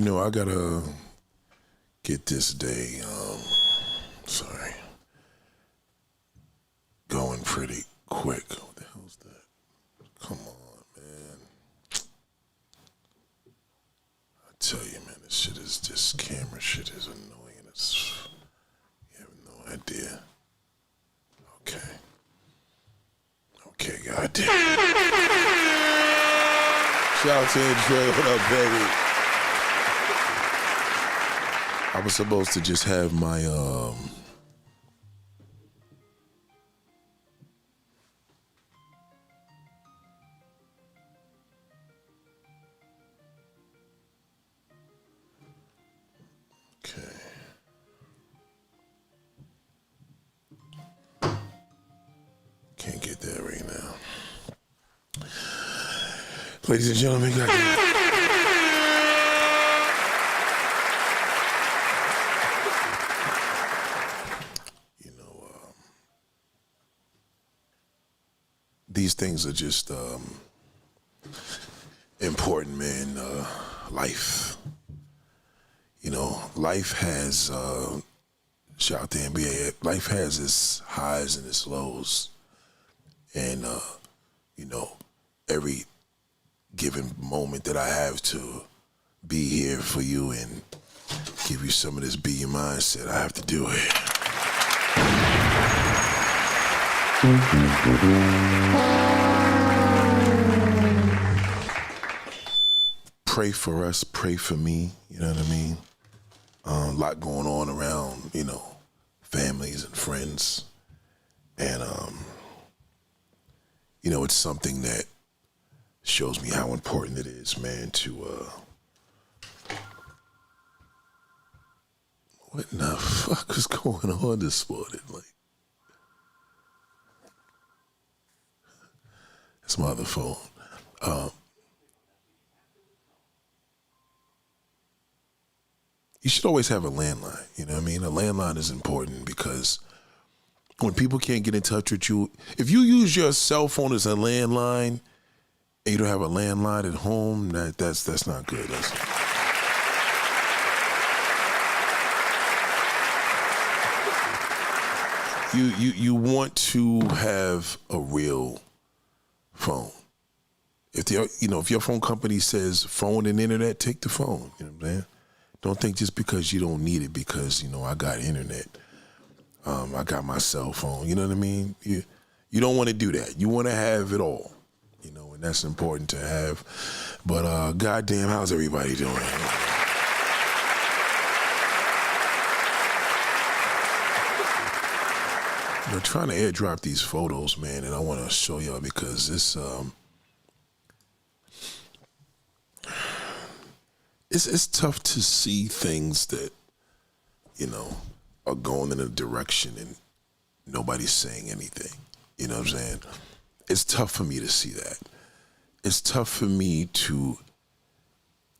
know, I gotta get this day, sorry, going pretty quick. What the hell's that? Come on, man. I tell you, man, this camera shit is annoying. You have no idea. Okay, goddamn. Shout out to Andre, what up, baby? I was supposed to just have my, Can't get there right now. Ladies and gentlemen, goddamn. You know, these things are just important, man. Life. You know, life has, shout out to NBA, life has its highs and its lows. And, you know, every given moment that I have to be here for you and give you some of this be your mindset, I have to do it. Pray for us, pray for me, you know what I mean? A lot going on around, you know, families and friends. And, you know, it's something that shows me how important it is, man, to, what in the fuck is going on this morning? Like, it's my other phone. You should always have a landline, you know what I mean? A landline is important because when people can't get in touch with you, if you use your cell phone as a landline and you don't have a landline at home, that's not good. You want to have a real phone. If your phone company says phone and internet, take the phone. You know what I'm saying? Don't think just because you don't need it because, you know, I got internet. I got my cell phone, you know what I mean? You don't want to do that. You want to have it all, you know, and that's important to have. But goddamn, how's everybody doing? I'm trying to airdrop these photos, man, and I want to show y'all because this, it's tough to see things that, you know, are going in a direction and nobody's saying anything. You know what I'm saying? It's tough for me to see that. It's tough for me to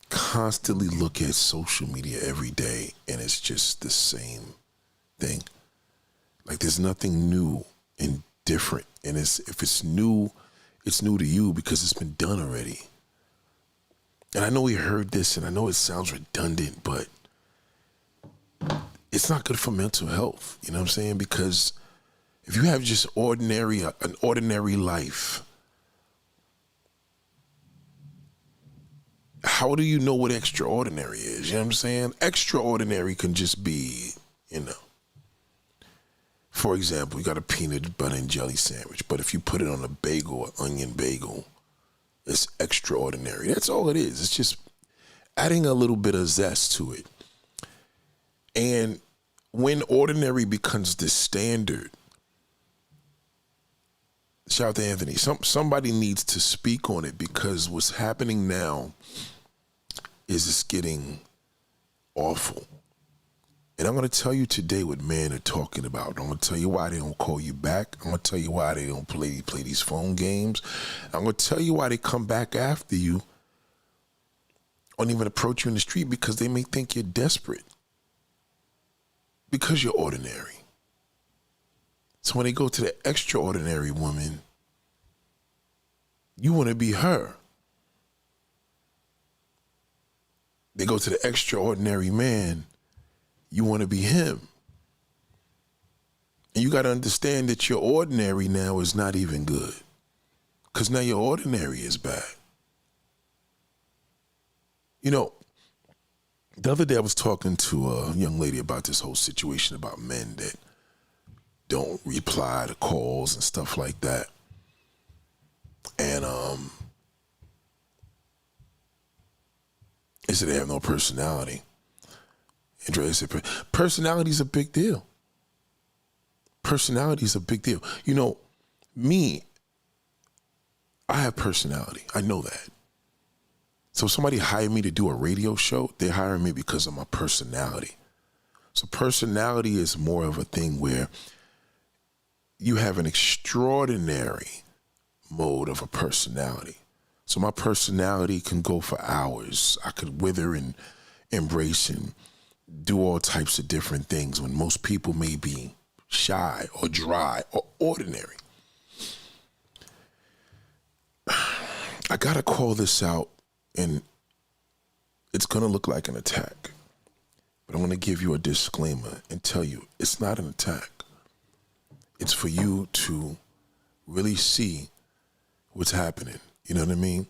constantly look at social media every day and it's just the same thing. Like there's nothing new and different. And if it's new to you because it's been done already. And I know we heard this and I know it sounds redundant, but it's not good for mental health. You know what I'm saying? Because if you have just an ordinary life, how do you know what extraordinary is? You know what I'm saying? Extraordinary can just be, you know, for example, you got a peanut butter and jelly sandwich, but if you put it on a bagel, an onion bagel, it's extraordinary. That's all it is. It's just adding a little bit of zest to it. And when ordinary becomes the standard, shout out to Anthony, somebody needs to speak on it because what's happening now is it's getting awful. And I'm going to tell you today what men are talking about. I'm going to tell you why they don't call you back. I'm going to tell you why they don't play these phone games. I'm going to tell you why they come back after you or even approach you in the street because they may think you're desperate because you're ordinary. So when they go to the extraordinary woman, you want to be her. they go to the extraordinary man, you want to be him. And you got to understand that your ordinary now is not even good. Because now your ordinary is bad. You know, the other day I was talking to a young lady about this whole situation about men that don't reply to calls and stuff like that. And they said they have no personality. Andrea said, personality is a big deal. Personality is a big deal. You know, me, I have personality. I know that. So if somebody hired me to do a radio show, they're hiring me because of my personality. So personality is more of a thing where you have an extraordinary mode of a personality. So my personality can go for hours. I could wither and embrace and do all types of different things when most people may be shy or dry or ordinary. I gotta call this out, and it's gonna look like an attack, but I'm gonna give you a disclaimer and tell you it's not an attack. It's for you to really see what's happening. You know what I mean?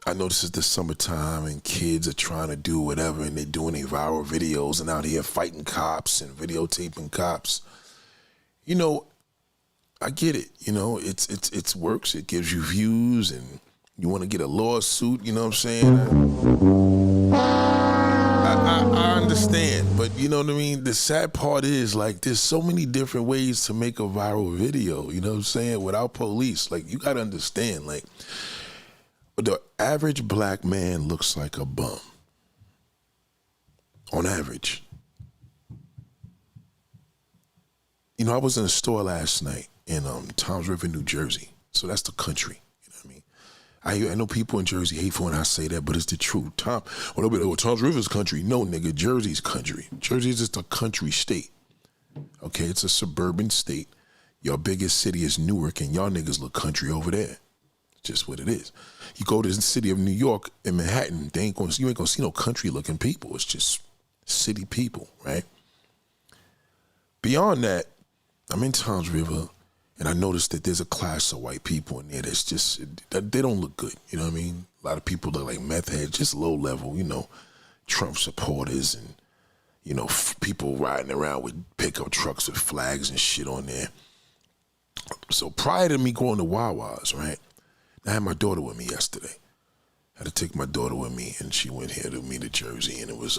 I know this is the summertime and kids are trying to do whatever and they're doing their viral videos and out here fighting cops and videotaping cops. You know, I get it. You know, it's works. It gives you views and you want to get a lawsuit. You know what I'm saying? I understand, but you know what I mean? The sad part is, like, there's so many different ways to make a viral video, you know what I'm saying, without police. Like, you got to understand, like, the average black man looks like a bum. On average. You know, I was in a store last night in Toms River, New Jersey. So that's the country. You know what I mean? I know people in Jersey hate for when I say that, but it's the truth. Toms River's country. No, nigga, Jersey's country. Jersey is just a country state. Okay, it's a suburban state. Your biggest city is Newark, and y'all niggas look country over there. Just what it is. You go to the city of New York and Manhattan, you ain't gonna see no country looking people. It's just city people, right? Beyond that, I'm in Toms River and I noticed that there's a class of white people in there that's just, they don't look good. You know what I mean? A lot of people look like meth heads, just low level, you know, Trump supporters and, you know, people riding around with pickup trucks with flags and shit on there. So prior to me going to Wawa's, right? I had my daughter with me yesterday. I had to take my daughter with me, and she went here to me to Jersey, and it was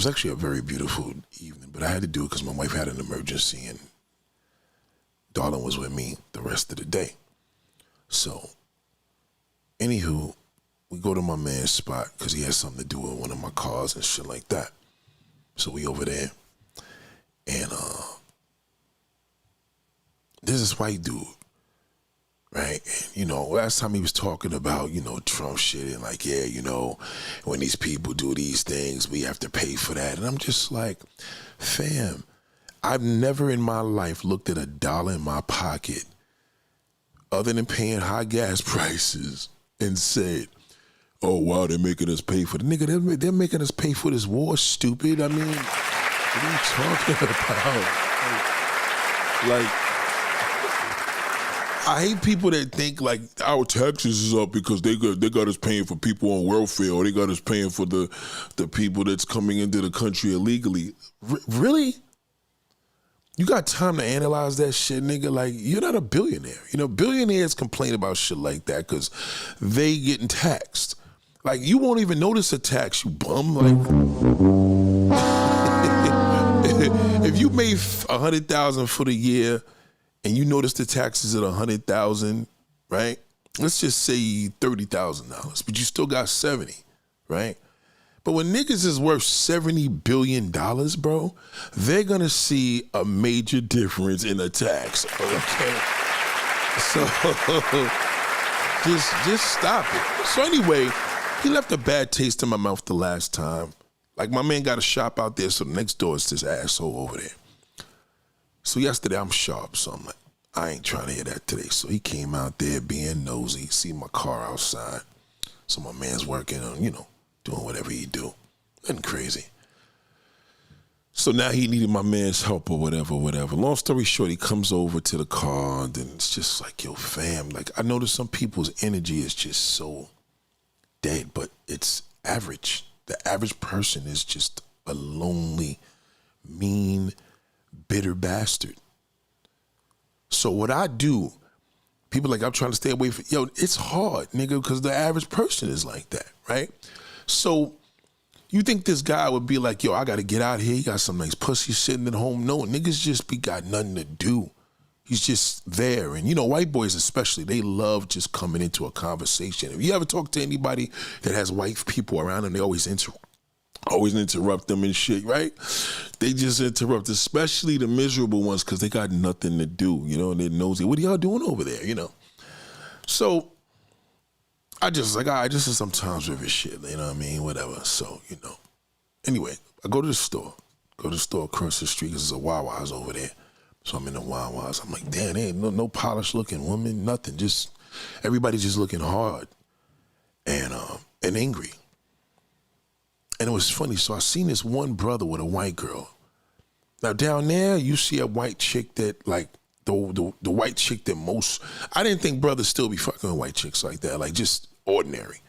actually a very beautiful evening, but I had to do it because my wife had an emergency, and Darlin was with me the rest of the day. So, anywho, we go to my man's spot because he has something to do with one of my cars and shit like that. So we over there, and there's this white dude. Right. And, you know, last time he was talking about, you know, Trump shit and like, yeah, you know, when these people do these things, we have to pay for that. And I'm just like, fam, I've never in my life looked at $1 in my pocket other than paying high gas prices and said, oh, wow, they're making us pay for it. Nigga, they're making us pay for this war, stupid. I mean, what are you talking about? Like I hate people that think like our taxes is up because they got us paying for people on welfare, or they got us paying for the people that's coming into the country illegally. Really? You got time to analyze that shit, nigga? Like, you're not a billionaire. You know, billionaires complain about shit like that because they getting taxed. Like, you won't even notice a tax, you bum. Like, if you made $100,000 for the year, and you notice the taxes at $100,000, right? Let's just say $30,000, but you still got 70, right? But when niggas is worth $70 billion, bro, they're gonna see a major difference in the tax. Okay, so just stop it. So anyway, he left a bad taste in my mouth the last time. Like, my man got a shop out there, so next door is this asshole over there. So yesterday I'm sharp, so I'm like, I ain't trying to hear that today. So he came out there being nosy, see my car outside. So my man's working on, doing whatever he do. Nothing crazy. So now he needed my man's help or whatever. Long story short, he comes over to the car, and then it's just like, yo, fam. Like, I noticed some people's energy is just so dead, but it's average. The average person is just a lonely, mean, bitter bastard. So what I do, people like, I'm trying to stay away from, it's hard, nigga, because the average person is like that, right? So you think this guy would be like, yo, I got to get out here. He got some nice pussy sitting at home. No, niggas just got nothing to do. He's just there. And, white boys especially, they love just coming into a conversation. If you ever talk to anybody that has white people around them, they always interrupt them and shit, right? They just interrupt, especially the miserable ones, because they got nothing to do, and they're nosy. What are y'all doing over there, So I just like, all right, this is sometimes with his shit, you know what I mean? Whatever. So, Anyway, I go to the store across the street, because there's a Wawa's over there. So I'm in the Wawa's. I'm like, damn, there ain't no polished looking woman, nothing. Just, everybody just looking hard and angry. And it was funny. So I seen this one brother with a white girl. Now down there, you see a white chick that like, the white chick that most, I didn't think brothers still be fucking with white chicks like that, like just ordinary.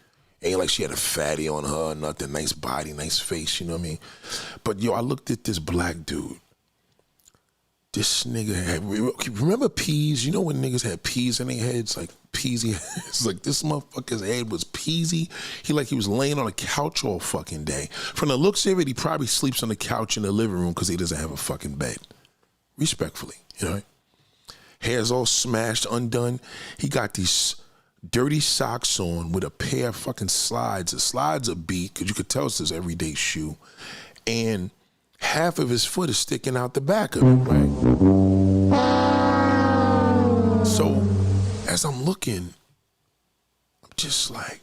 Ain't like she had a fatty on her, nothing, nice body, nice face, you know what I mean? But I looked at this black dude. This nigga had, remember peas? You know when niggas had peas in their heads? Like peasy heads? Like this motherfucker's head was peasy. He was laying on a couch all fucking day. From the looks of it, he probably sleeps on the couch in the living room because he doesn't have a fucking bed. Respectfully, Hair's all smashed, undone. He got these dirty socks on with a pair of fucking slides. The slides are beat, because you could tell it's his everyday shoe. And half of his foot is sticking out the back of it, right? So as I'm looking, I'm just like,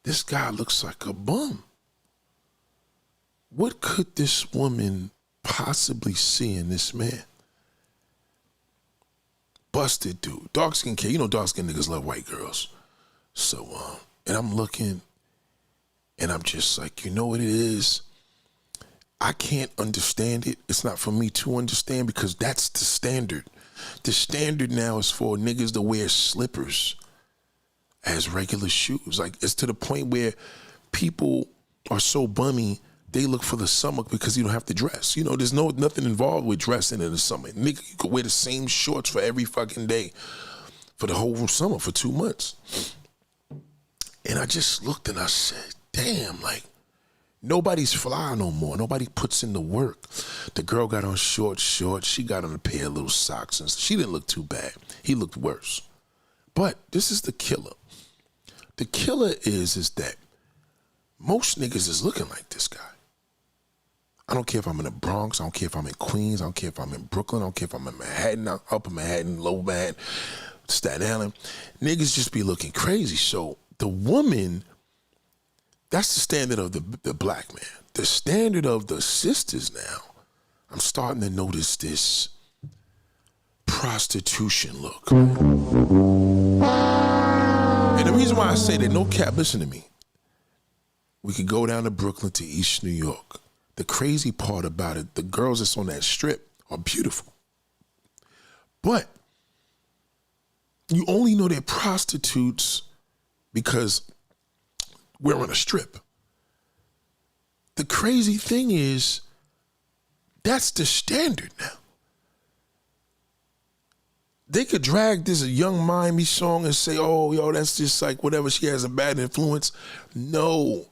this guy looks like a bum. What could this woman possibly see in this man? Busted dude, dark skin kid. Dark skin niggas love white girls. So, and I'm looking, and I'm just like, you know what it is? I can't understand it. It's not for me to understand, because that's the standard. The standard now is for niggas to wear slippers as regular shoes. Like, it's to the point where people are so bummy, they look for the summer because you don't have to dress. There's nothing involved with dressing in the summer. Nigga, you could wear the same shorts for every fucking day for the whole summer, for 2 months. And I just looked and I said, damn, like, nobody's fly no more. Nobody puts in the work. The girl got on shorts. She got on a pair of little socks, and she didn't look too bad. He looked worse. But this is the killer. The killer is that most niggas is looking like this guy. I don't care if I'm in the Bronx. I don't care if I'm in Queens. I don't care if I'm in Brooklyn. I don't care if I'm in Manhattan, Upper Manhattan, Lower Manhattan, Staten Island. Niggas just be looking crazy. So the woman, that's the standard of the black man. The standard of the sisters now, I'm starting to notice this prostitution look. And the reason why I say that, no cap, listen to me. We could go down to Brooklyn to East New York. The crazy part about it, the girls that's on that strip are beautiful. But you only know they're prostitutes because we're on a strip. The crazy thing is, that's the standard now. They could drag this Young Miami song and say, oh, yo, that's just like whatever, she has a bad influence. No.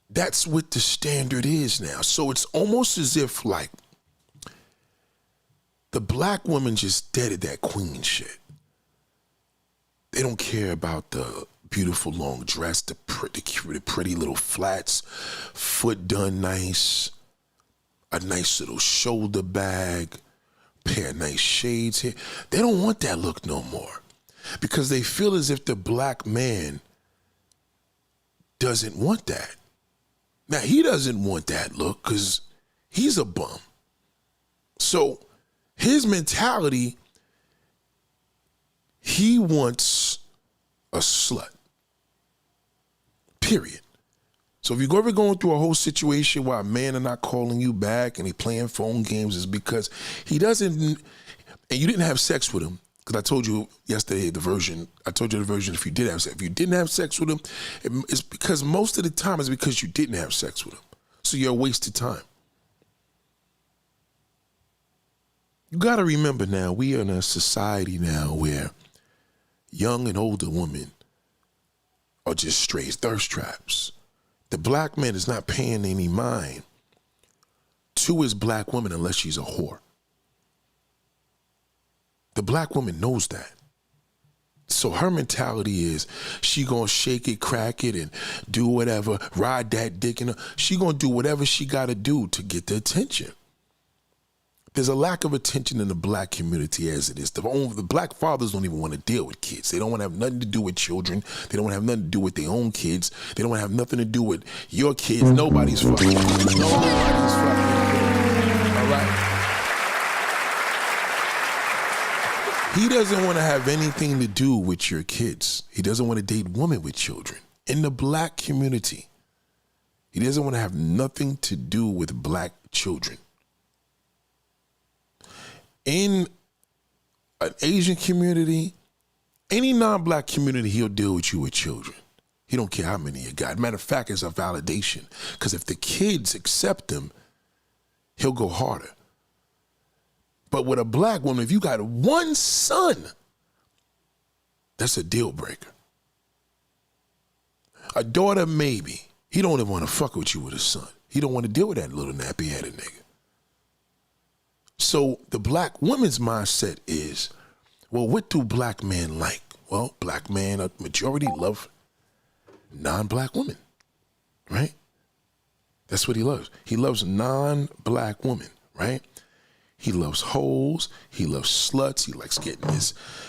That's what the standard is now. So it's almost as if like the black woman just deaded that queen shit. They don't care about the beautiful long dress, the pretty little flats, foot done nice, a nice little shoulder bag, pair of nice shades here. They don't want that look no more, because they feel as if the black man doesn't want that. Now, he doesn't want that look because he's a bum. So his mentality, he wants a slut. period. So if you're ever going through a whole situation where a man are not calling you back and he playing phone games, it's because he doesn't, and you didn't have sex with him. Because I told you yesterday the version if you did have sex. If you didn't have sex with him, it's because most of the time it's because you didn't have sex with him. So you're a waste of time. You got to remember now, we are in a society now where young and older women are just straight thirst traps. The black man is not paying any mind to his black woman unless she's a whore. The black woman knows that. So her mentality is she gonna shake it, crack it, and do whatever, ride that dick in her. She gonna do whatever she gotta do to get the attention. There's a lack of attention in the black community as it is. The black fathers don't even want to deal with kids. They don't want to have nothing to do with children. They don't want to have nothing to do with their own kids. They don't want to have nothing to do with your kids. Nobody's fucking. Nobody's fucking. All right? He doesn't want to have anything to do with your kids. He doesn't want to date women with children. In the black community, he doesn't want to have nothing to do with black children. In an Asian community, any non-black community, he'll deal with you with children. He don't care how many you got. Matter of fact, it's a validation. Because if the kids accept him, he'll go harder. But with a black woman, if you got one son, that's a deal breaker. A daughter, maybe. He don't even want to fuck with you with a son. He don't want to deal with that little nappy-headed nigga. So the black woman's mindset is, well, what do black men like? Well, black men, a majority love non-black women, right? That's what he loves. He loves non-black women, right? He loves hoes. He loves sluts. He likes getting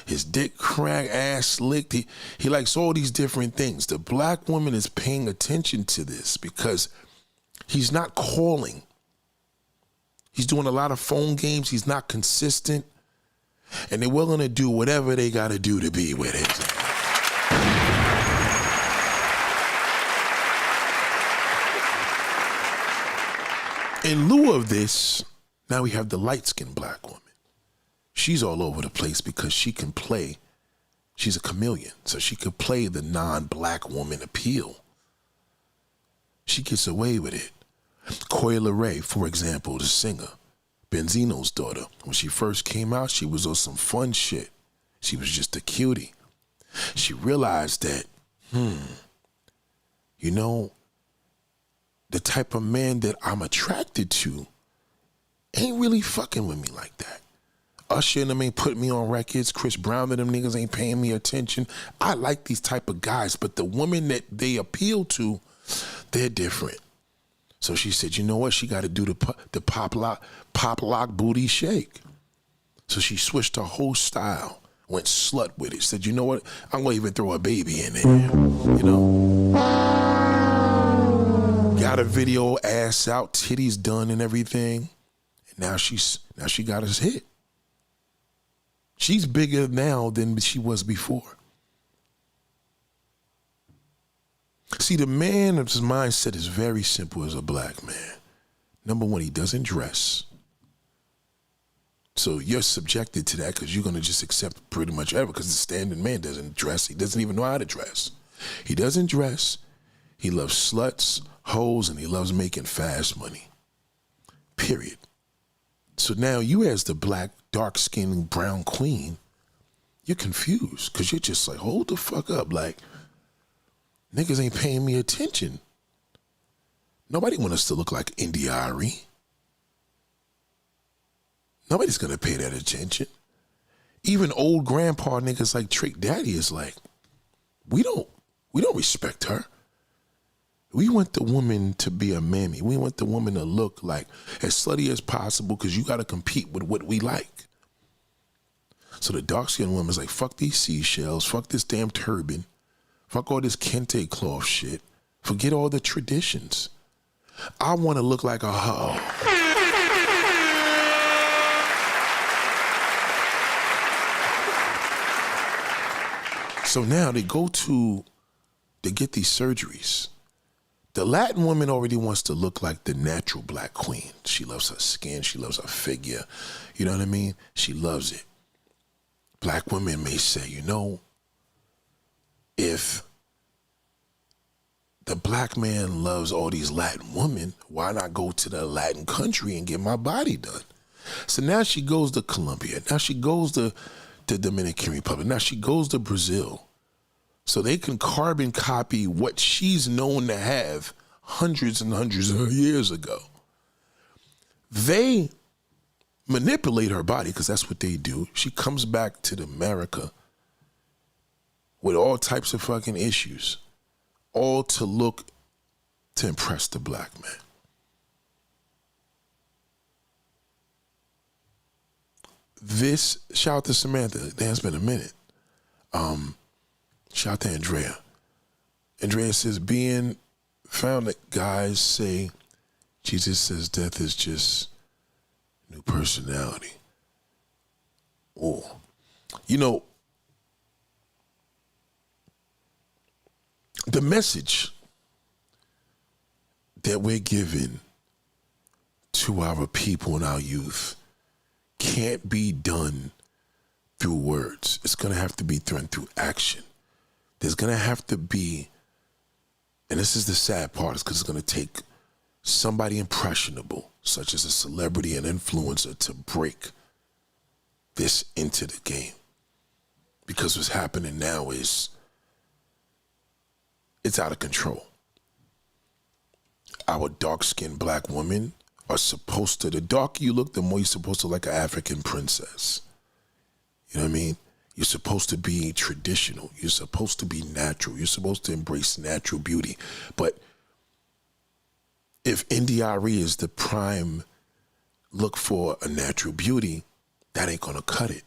his dick cracked, ass licked. He likes all these different things. The black woman is paying attention to this because he's not calling. He's doing a lot of phone games. He's not consistent. And they're willing to do whatever they got to do to be with his ass. In lieu of this, now we have the light-skinned black woman. She's all over the place because she can play. She's a chameleon, so she can play the non-black woman appeal. She gets away with it. Coi Leray, for example, the singer, Benzino's daughter, when she first came out, she was on some fun shit. She was just a cutie. She realized that, you know, the type of man that I'm attracted to ain't really fucking with me like that. Usher and them ain't putting me on records. Chris Brown and them niggas ain't paying me attention. I like these type of guys, but the women that they appeal to, they're different. So she said, you know what? She got to do the pop lock booty shake. So she switched her whole style, went slut with it. Said, you know what? I'm going to even throw a baby in there, you know? Got a video, ass out, titties done and everything. And now she got us hit. She's bigger now than she was before. See, the man's mindset is very simple as a black man. Number one, he doesn't dress. So you're subjected to that because you're going to just accept pretty much everything because the standard man doesn't dress. He doesn't even know how to dress. He doesn't dress. He loves sluts, hoes, and he loves making fast money. Period. So now you as the black, dark-skinned, brown queen, you're confused because you're just like, hold the fuck up. Like, niggas ain't paying me attention. Nobody want us to look like India.Arie. Nobody's gonna pay that attention. Even old grandpa niggas like Trick Daddy is like, we don't respect her. We want the woman to be a mammy. We want the woman to look like as slutty as possible because you gotta compete with what we like. So the dark-skinned woman's like, fuck these seashells, fuck this damn turban, fuck all this kente cloth shit. Forget all the traditions. I want to look like a hoe. So now they get these surgeries. The Latin woman already wants to look like the natural black queen. She loves her skin. She loves her figure. You know what I mean? She loves it. Black women may say, you know, if the black man loves all these Latin women, why not go to the Latin country and get my body done? So now she goes to Colombia. Now she goes to the Dominican Republic. Now she goes to Brazil. So they can carbon copy what she's known to have hundreds and hundreds of years ago. They manipulate her body because that's what they do. She comes back to America with all types of fucking issues, all to look to impress the black man. This, shout out to Samantha. It's been a minute. Shout out to Andrea. Andrea says, being found that guys say Jesus says death is just new personality. Oh, you know, the message that we're giving to our people and our youth can't be done through words. It's going to have to be done through action. There's going to have to be, and this is the sad part, is because it's going to take somebody impressionable, such as a celebrity and influencer, to break this into the game. Because what's happening now is it's out of control. Our dark-skinned black women are supposed to, the darker you look, the more you're supposed to look like an African princess. You know what I mean? You're supposed to be traditional. You're supposed to be natural. You're supposed to embrace natural beauty. But if NDRE is the prime look for a natural beauty, that ain't gonna cut it.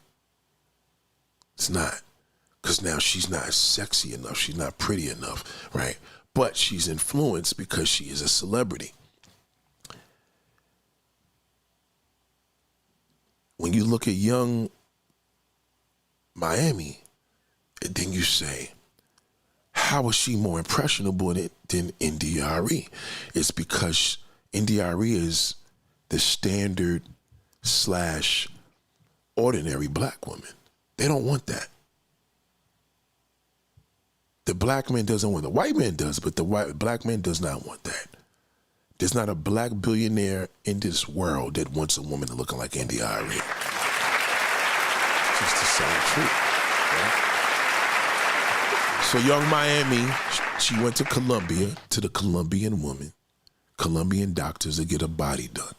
It's not. Because now she's not sexy enough. She's not pretty enough, right? But she's influenced because she is a celebrity. When you look at young Miami, and then you say, how is she more impressionable than NDRE? It's because NDRE is the standard / ordinary black woman. They don't want that. The black man doesn't want it. The white man does, but the black man does not want that. There's not a black billionaire in this world that wants a woman looking like NDRE. Just to say the truth. Right? So young Miami, she went to Colombia, to the Colombian woman, Colombian doctors to get her body done.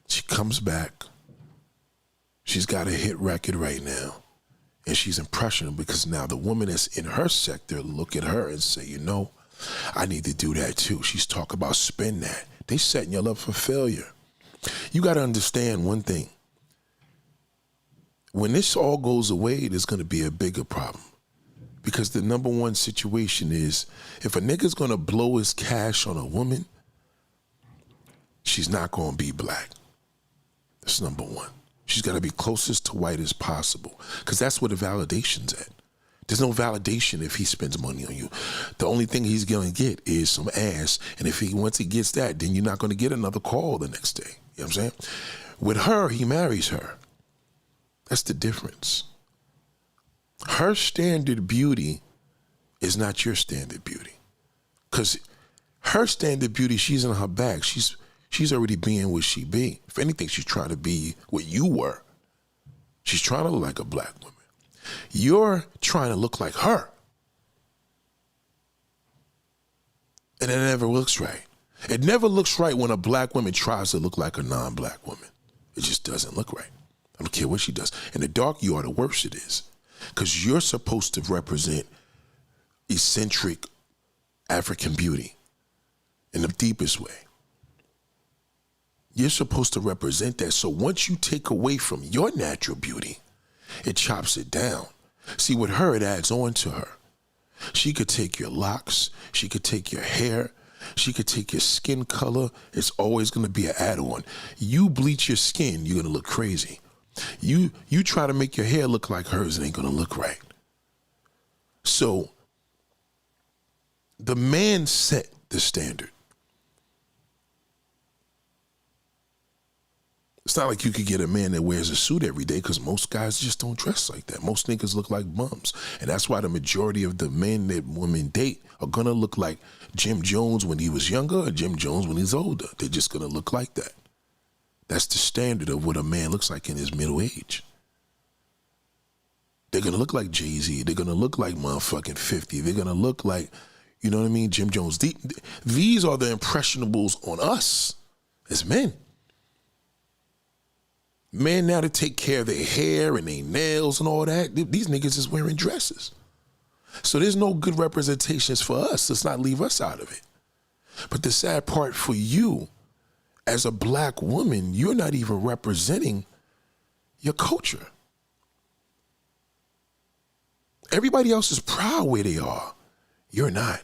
She comes back. She's got a hit record right now. And she's impressionable because now the woman that's in her sector look at her and say, you know, I need to do that too. She's talking about spin that. They setting you up for failure. You got to understand one thing. When this all goes away, there's going to be a bigger problem. Because the number one situation is, if a nigga's going to blow his cash on a woman, she's not going to be black. That's number one. She's got to be closest to white as possible, because that's where the validation's at. There's no validation if he spends money on you. The only thing he's going to get is some ass, and once he gets that, then you're not going to get another call the next day. You know what I'm saying? With her, he marries her. That's the difference. Her standard beauty is not your standard beauty, because her standard beauty, she's in her bag. She's already being what she be. If anything, she's trying to be what you were. She's trying to look like a black woman. You're trying to look like her. And it never looks right. It never looks right when a black woman tries to look like a non-black woman. It just doesn't look right. I don't care what she does. And the darker you are, the worse it is. Because you're supposed to represent eccentric African beauty in the deepest way. You're supposed to represent that. So once you take away from your natural beauty, it chops it down. See, with her, it adds on to her. She could take your locks. She could take your hair. She could take your skin color. It's always going to be an add-on. You bleach your skin, you're going to look crazy. You try to make your hair look like hers, it ain't going to look right. So The man set the standard. It's not like you could get a man that wears a suit every day, because most guys just don't dress like that. Most niggas look like bums. And that's why the majority of the men that women date are gonna look like Jim Jones when he was younger or Jim Jones when he's older. They're just gonna look like that. That's the standard of what a man looks like in his middle age. They're gonna look like Jay-Z. They're gonna look like motherfucking 50. They're gonna look like, you know what I mean, Jim Jones. These are the impressionables on us as men. Men now to take care of their hair and their nails and all that, these niggas is wearing dresses. So there's no good representations for us. Let's not leave us out of it. But the sad part for you, as a black woman, you're not even representing your culture. Everybody else is proud where they are. You're not.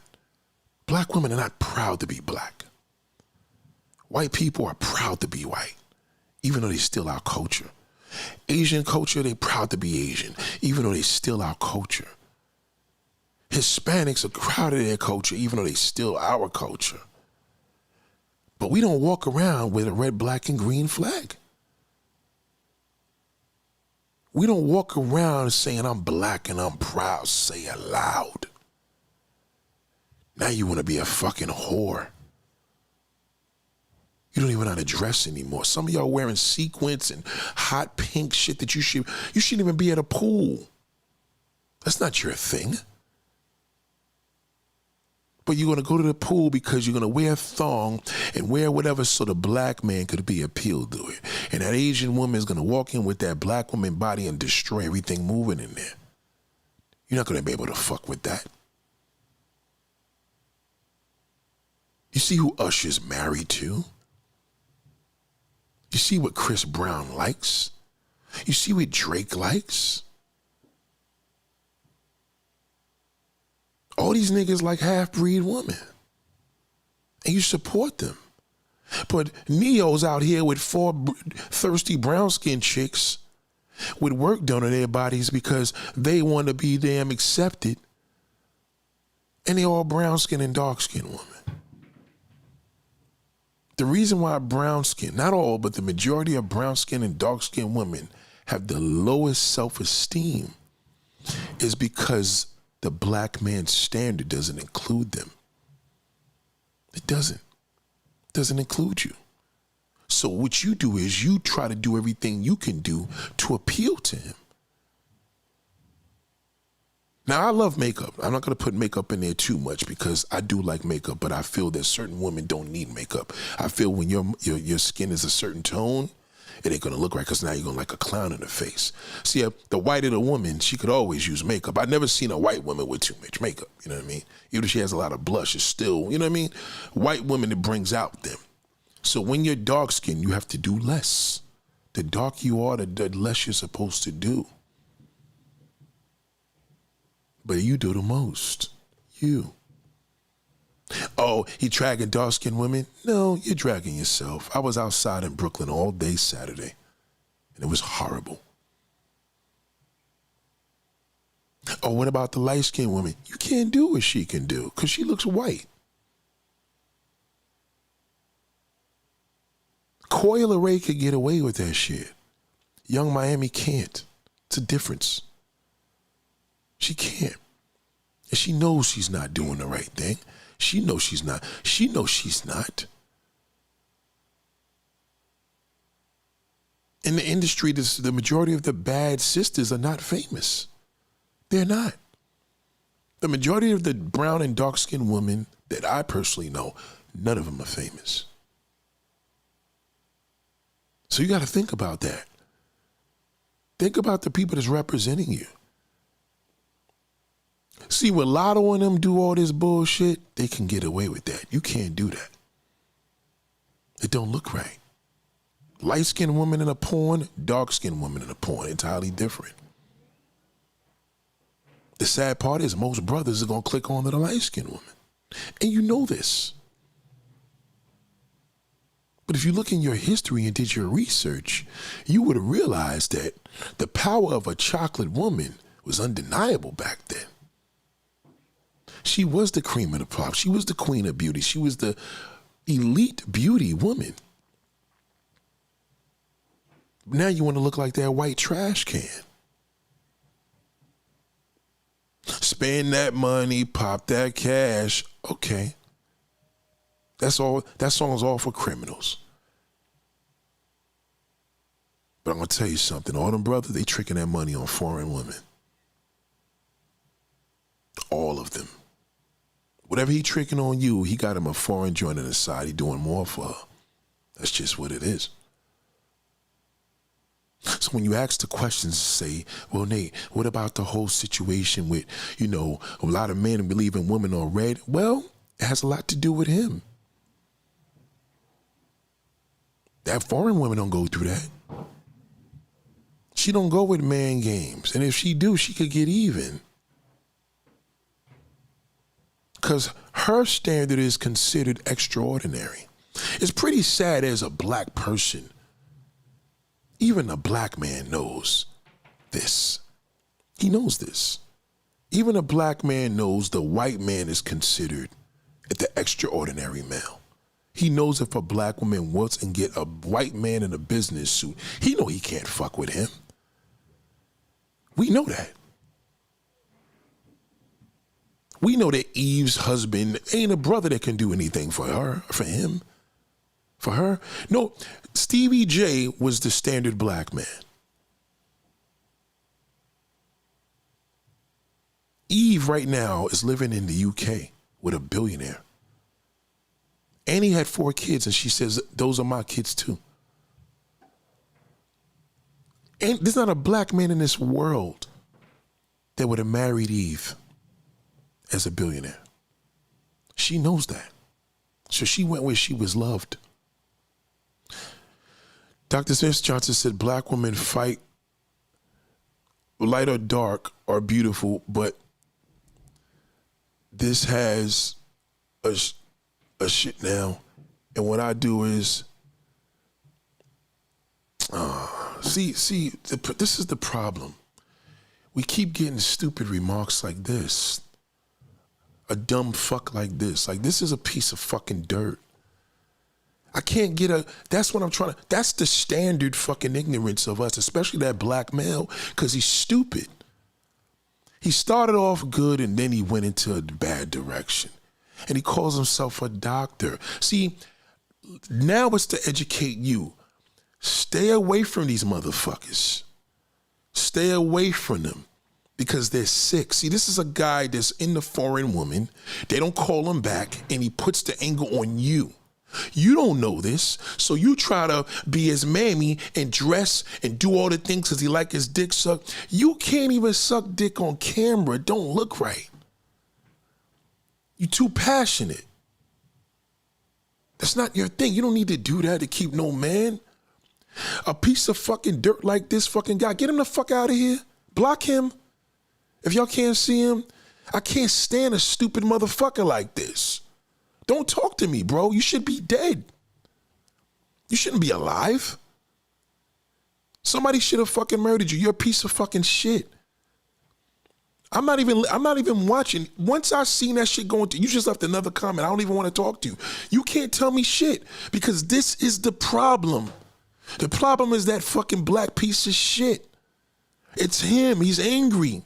Black women are not proud to be black. White people are proud to be white, even though they steal our culture. Asian culture, they proud to be Asian, even though they steal our culture. Hispanics are proud of their culture, even though they steal our culture. But we don't walk around with a red, black, and green flag. We don't walk around saying, I'm black and I'm proud, say it loud. Now you want to be a fucking whore. You don't even know how to dress anymore. Some of y'all wearing sequins and hot pink shit that you shouldn't even be at a pool. That's not your thing. But you're going to go to the pool because you're going to wear a thong and wear whatever so the black man could be appealed to it. And that Asian woman is going to walk in with that black woman body and destroy everything moving in there. You're not going to be able to fuck with that. You see who Usher's married to? You see what Chris Brown likes? You see what Drake likes? All these niggas like half-breed women. And you support them. But Neo's out here with 4 thirsty brown-skinned chicks with work done on their bodies because they want to be damn accepted. And they all brown-skinned and dark-skinned women. The reason why brown skin, not all, but the majority of brown skin and dark skin women have the lowest self-esteem is because the black man's standard doesn't include them. It doesn't. It doesn't include you. So what you do is you try to do everything you can do to appeal to him. Now, I love makeup. I'm not going to put makeup in there too much because I do like makeup, but I feel that certain women don't need makeup. I feel when your skin is a certain tone, it ain't going to look right because now you're going to like a clown in the face. See, the whiter the woman, she could always use makeup. I've never seen a white woman with too much makeup, you know what I mean? Even if she has a lot of blush, it's still, you know what I mean? White women, it brings out them. So when you're dark skinned, you have to do less. The darker you are, the less you're supposed to do. But you do the most. You. Oh, he dragging dark-skinned women? No, you're dragging yourself. I was outside in Brooklyn all day Saturday, and it was horrible. Oh, what about the light-skinned women? You can't do what she can do because she looks white. Coi Leray could get away with that shit. Young Miami can't. It's a difference. She can't. And she knows she's not doing the right thing. She knows she's not. She knows she's not. In the industry, the majority of the bad sisters are not famous. They're not. The majority of the brown and dark-skinned women that I personally know, none of them are famous. So you got to think about that. Think about the people that's representing you. See, when Lotto and them do all this bullshit, they can get away with that. You can't do that. It don't look right. Light-skinned woman in a porn, dark-skinned woman in a porn, entirely different. The sad part is most brothers are going to click on to the light-skinned woman. And you know this. But if you look in your history and did your research, you would have realized that the power of a chocolate woman was undeniable back then. She was the cream of the crop. She was the queen of beauty. She was the elite beauty woman. Now you want to look like that white trash can. Spend that money, pop that cash. Okay. That's all. That song's all for criminals. But I'm going to tell you something. All them brothers, they tricking that money on foreign women. All of them. Whatever he tricking on you, he got him a foreign joint on the side. He doing more for her. That's just what it is. So when you ask the questions, say, well, Nate, what about the whole situation with, a lot of men believe in women are red? Well, it has a lot to do with him. That foreign woman don't go through that. She don't go with man games. And if she do, she could get even. Because her standard is considered extraordinary. It's pretty sad as a black person. Even a black man knows this. He knows this. Even a black man knows the white man is considered the extraordinary male. He knows if a black woman wants and get a white man in a business suit, he know he can't fuck with him. We know that. We know that Eve's husband ain't a brother that can do anything for her, for him, for her. No, Stevie J was the standard black man. Eve right now is living in the UK with a billionaire. And he had 4 kids, and she says, those are my kids too. And there's not a black man in this world that would have married Eve as a billionaire. She knows that. So she went where she was loved. Dr. Smith Johnson said black women fight, light or dark or beautiful, but this has a shit now. And what I do is, this is the problem. We keep getting stupid remarks like this. A dumb fuck like this. Like, this is a piece of fucking dirt. I can't get that's what I'm trying to, that's the standard fucking ignorance of us, especially that black male, because he's stupid. He started off good and then he went into a bad direction. And he calls himself a doctor. See, now it's to educate you. Stay away from these motherfuckers. Stay away from them because they're sick. See, this is a guy that's in the foreign woman. They don't call him back and he puts the anger on you. You don't know this, so you try to be his mammy and dress and do all the things because he like his dick sucked. You can't even suck dick on camera. It don't look right. You're too passionate. That's not your thing. You don't need to do that to keep no man. A piece of fucking dirt like this fucking guy, get him the fuck out of here. Block him. If y'all can't see him, I can't stand a stupid motherfucker like this. Don't talk to me, bro. You should be dead. You shouldn't be alive. Somebody should have fucking murdered you. You're a piece of fucking shit. I'm not even watching. Once I seen that shit going through, you just left another comment. I don't even want to talk to you. You can't tell me shit because this is the problem. The problem is that fucking black piece of shit. It's him. He's angry.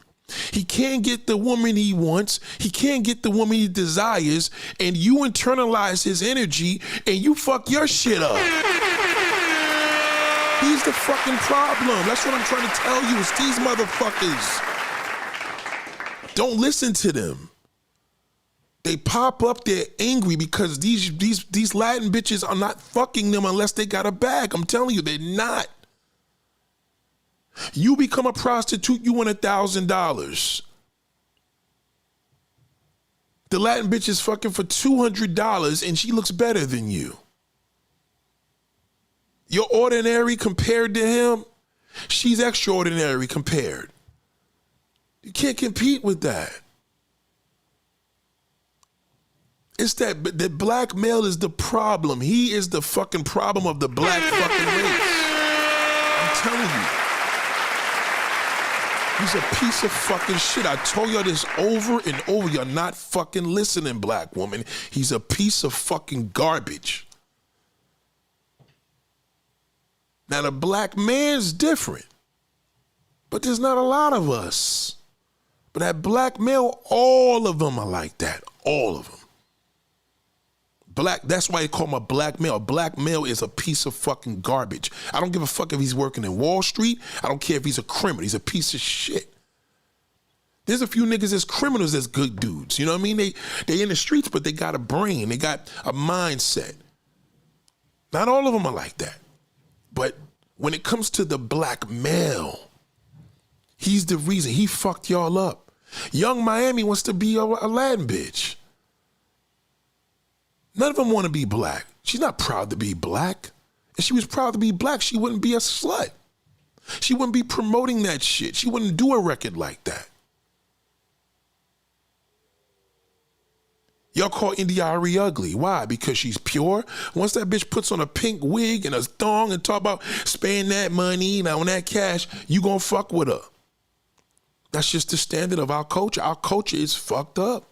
He can't get the woman he wants. He can't get the woman he desires. And you internalize his energy and you fuck your shit up. He's the fucking problem. That's what I'm trying to tell you. It's these motherfuckers. Don't listen to them. They pop up, they're angry because these Latin bitches are not fucking them unless they got a bag. I'm telling you, they're not. You become a prostitute, you win $1,000. The Latin bitch is fucking for $200 and she looks better than you. You're ordinary compared to him. She's extraordinary compared. You can't compete with that. It's that the black male is the problem. He is the fucking problem of the black fucking race. I'm telling you. He's a piece of fucking shit. I told y'all this over and over. You're not fucking listening, black woman. He's a piece of fucking garbage. Now, the black man's different, but there's not a lot of us. But that black male, all of them are like that. All of them. Black, that's why they call him a black male. A black male is a piece of fucking garbage. I don't give a fuck if he's working in Wall Street. I don't care if he's a criminal. He's a piece of shit. There's a few niggas that's criminals that's good dudes. You know what I mean? They in the streets, but they got a brain. They got a mindset. Not all of them are like that. But when it comes to the black male, he's the reason. He fucked y'all up. Young Miami wants to be a Latin bitch. None of them want to be black. She's not proud to be black. If she was proud to be black, she wouldn't be a slut. She wouldn't be promoting that shit. She wouldn't do a record like that. Y'all call India.Arie ugly. Why? Because she's pure? Once that bitch puts on a pink wig and a thong and talk about spending that money, now on that cash, you gonna fuck with her. That's just the standard of our culture. Our culture is fucked up.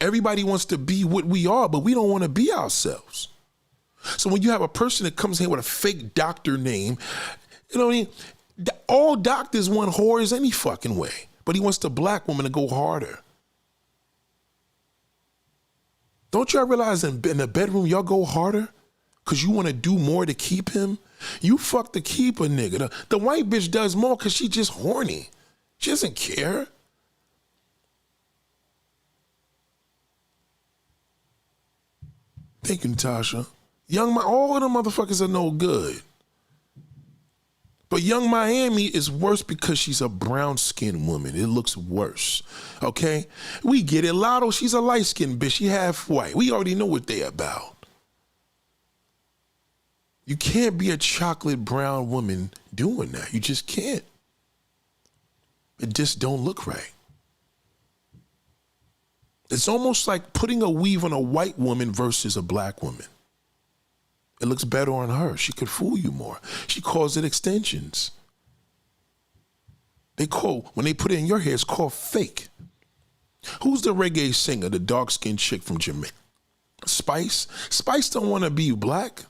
Everybody wants to be what we are, but we don't want to be ourselves. So when you have a person that comes here with a fake doctor name, you know what I mean? All doctors want whores any fucking way, but he wants the black woman to go harder. Don't y'all realize in the bedroom y'all go harder because you want to do more to keep him? You fuck to keep a nigga. The white bitch does more because she just horny. She doesn't care. Thank you, Natasha. All of them motherfuckers are no good. But Young Miami is worse because she's a brown-skinned woman. It looks worse, okay? We get it. Lotto, she's a light-skinned bitch. She half white. We already know what they about. You can't be a chocolate brown woman doing that. You just can't. It just don't look right. It's almost like putting a weave on a white woman versus a black woman. It looks better on her. She could fool you more. She calls it extensions. When they put it in your hair, it's called fake. Who's the reggae singer, the dark-skinned chick from Jamaica? Spice? Spice don't want to be black.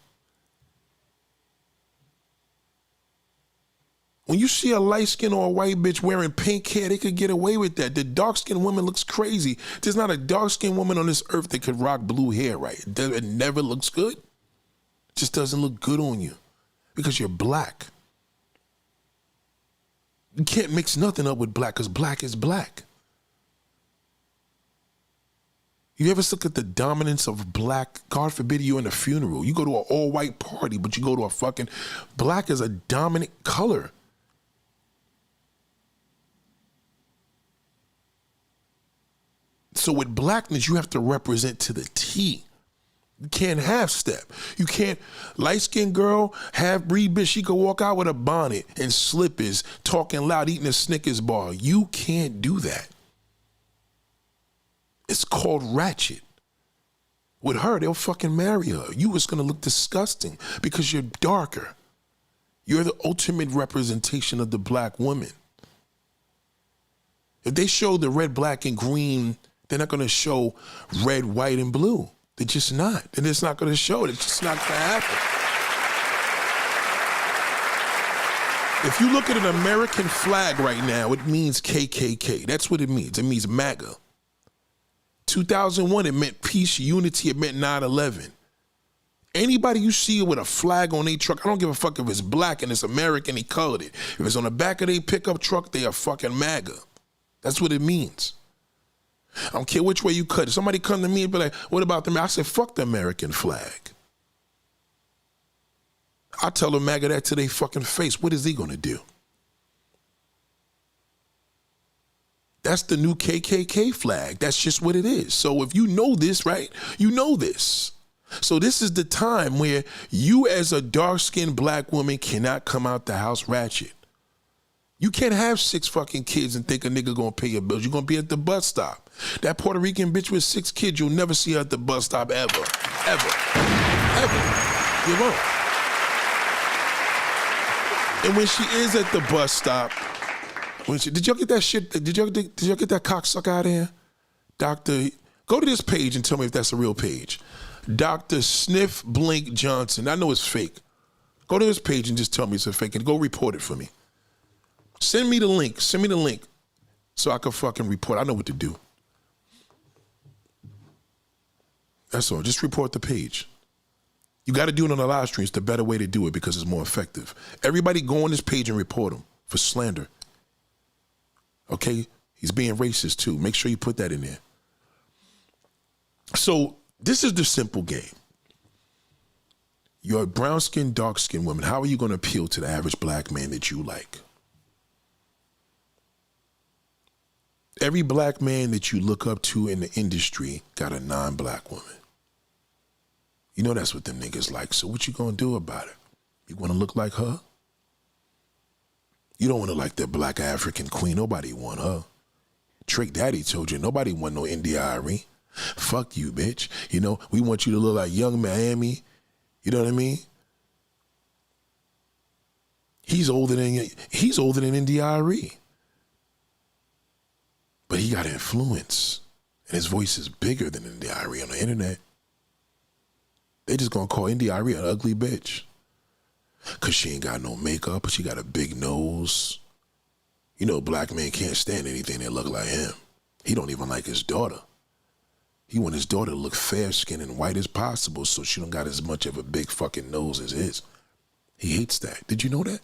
When you see a light-skinned or a white bitch wearing pink hair, they could get away with that. The dark-skinned woman looks crazy. There's not a dark-skinned woman on this earth that could rock blue hair, right? It never looks good. It just doesn't look good on you because you're black. You can't mix nothing up with black because black is black. You ever look at the dominance of black? God forbid you're in a funeral. You go to an all-white party, but you go to a fucking... Black is a dominant color. So with blackness, you have to represent to the T. You can't half step. You can't, light-skinned girl, half-breed bitch, she could walk out with a bonnet and slippers, talking loud, eating a Snickers bar. You can't do that. It's called ratchet. With her, they'll fucking marry her. You was gonna look disgusting because you're darker. You're the ultimate representation of the black woman. If they show the red, black, and green, they're not gonna show red, white, and blue. They're just not. And it's not gonna show it. It's just not gonna happen. If you look at an American flag right now, it means KKK. That's what it means. It means MAGA. 2001, it meant peace, unity. It meant 9/11. Anybody you see with a flag on their truck, I don't give a fuck if it's black and it's American, he colored it. If it's on the back of their pickup truck, they are fucking MAGA. That's what it means. I don't care which way you cut it. Somebody come to me and be like, what about the, I said, fuck the American flag. I tell them MAGA that to their fucking face. What is he gonna do? That's the new KKK flag. That's just what it is. So if you know this, right, you know this. So this is the time where you as a dark-skinned black woman cannot come out the house ratchet. You can't have 6 fucking kids and think a nigga gonna pay your bills. You're gonna be at the bus stop. That Puerto Rican bitch with 6 kids, you'll never see her at the bus stop ever. Ever. Ever. You won't. And when she is at the bus stop, Did y'all get that shit? Did y'all get that cocksucker out of here? Doctor, go to this page and tell me if that's a real page. Dr. Sniff Blink Johnson. I know it's fake. Go to this page and just tell me it's a fake and go report it for me. Send me the link. Send me the link so I can fucking report. I know what to do. That's all. Just report the page. You got to do it on the live stream. It's the better way to do it because it's more effective. Everybody go on this page and report him for slander. Okay? He's being racist too. Make sure you put that in there. So this is the simple game. You're a brown-skinned, dark-skinned woman. How are you going to appeal to the average black man that you like? Every black man that you look up to in the industry got a non-black woman. You know that's what them niggas like. So what you gonna do about it? You wanna look like her? You don't wanna like the black African queen. Nobody want her. Trick Daddy told you nobody want no India Arie. Fuck you, bitch. You know, we want you to look like Young Miami. You know what I mean? He's older than India Arie. But he got influence. And his voice is bigger than India Arie on the internet. They just gonna call India Arie an ugly bitch. Cause she ain't got no makeup, but she got a big nose. You know, black man can't stand anything that look like him. He don't even like his daughter. He want his daughter to look fair-skinned and white as possible so she don't got as much of a big fucking nose as his. He hates that. Did you know that?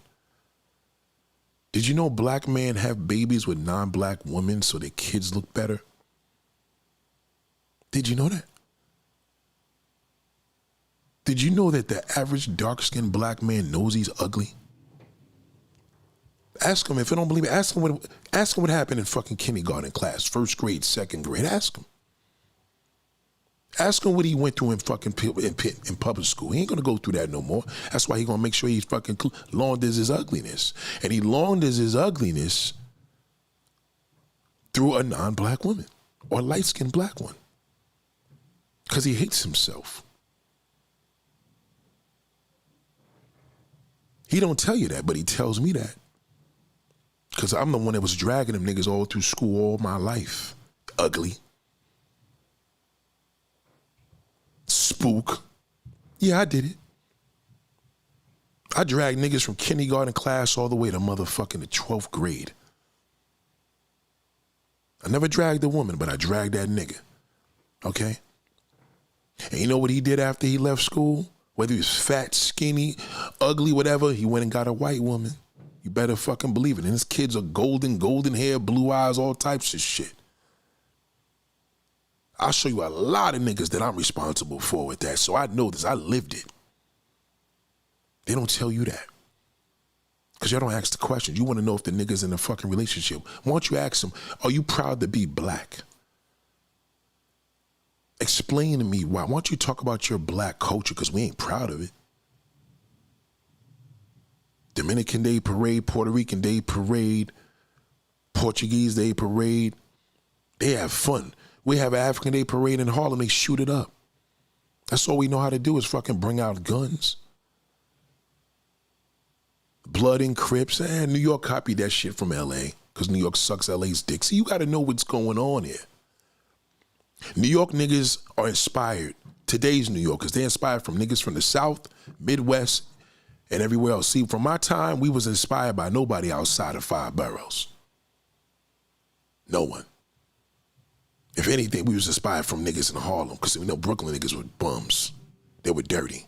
Did you know black men have babies with non-black women so their kids look better? Did you know that? Did you know that the average dark-skinned black man knows he's ugly? Ask him if you don't believe it. Ask him what happened in fucking kindergarten class, first grade, second grade. Ask him. Ask him what he went through in fucking in public school. He ain't gonna go through that no more. That's why he gonna make sure he's fucking launders his ugliness, and he launders his ugliness through a non-black woman or light-skinned black one, because he hates himself. He don't tell you that, but he tells me that. Because I'm the one that was dragging them niggas all through school all my life. Ugly. Spook. Yeah, I did it. I dragged niggas from kindergarten class all the way to motherfucking the 12th grade. I never dragged a woman, but I dragged that nigga. Okay? And you know what he did after he left school? Whether he was fat, skinny, ugly, whatever, he went and got a white woman. You better fucking believe it. And his kids are golden hair, blue eyes, all types of shit. I'll show you a lot of niggas that I'm responsible for with that. So I know this. I lived it. They don't tell you that. Because y'all don't ask the questions. You want to know if the nigga's in a fucking relationship. Why don't you ask them, are you proud to be black? Explain to me why. Why don't you talk about your black culture? Because we ain't proud of it. Dominican Day Parade, Puerto Rican Day Parade, Portuguese Day Parade. They have fun. We have an African Day Parade in Harlem. They shoot it up. That's all we know how to do is fucking bring out guns. Blood and Crips. New York copied that shit from L.A. because New York sucks LA's dick. See, you got to know what's going on here. New York niggas are inspired. Today's New Yorkers, they're inspired from niggas from the South, Midwest, and everywhere else. See, from my time, we was inspired by nobody outside of 5 boroughs. No one. If anything, we was inspired from niggas in Harlem, because we know Brooklyn niggas were bums. They were dirty.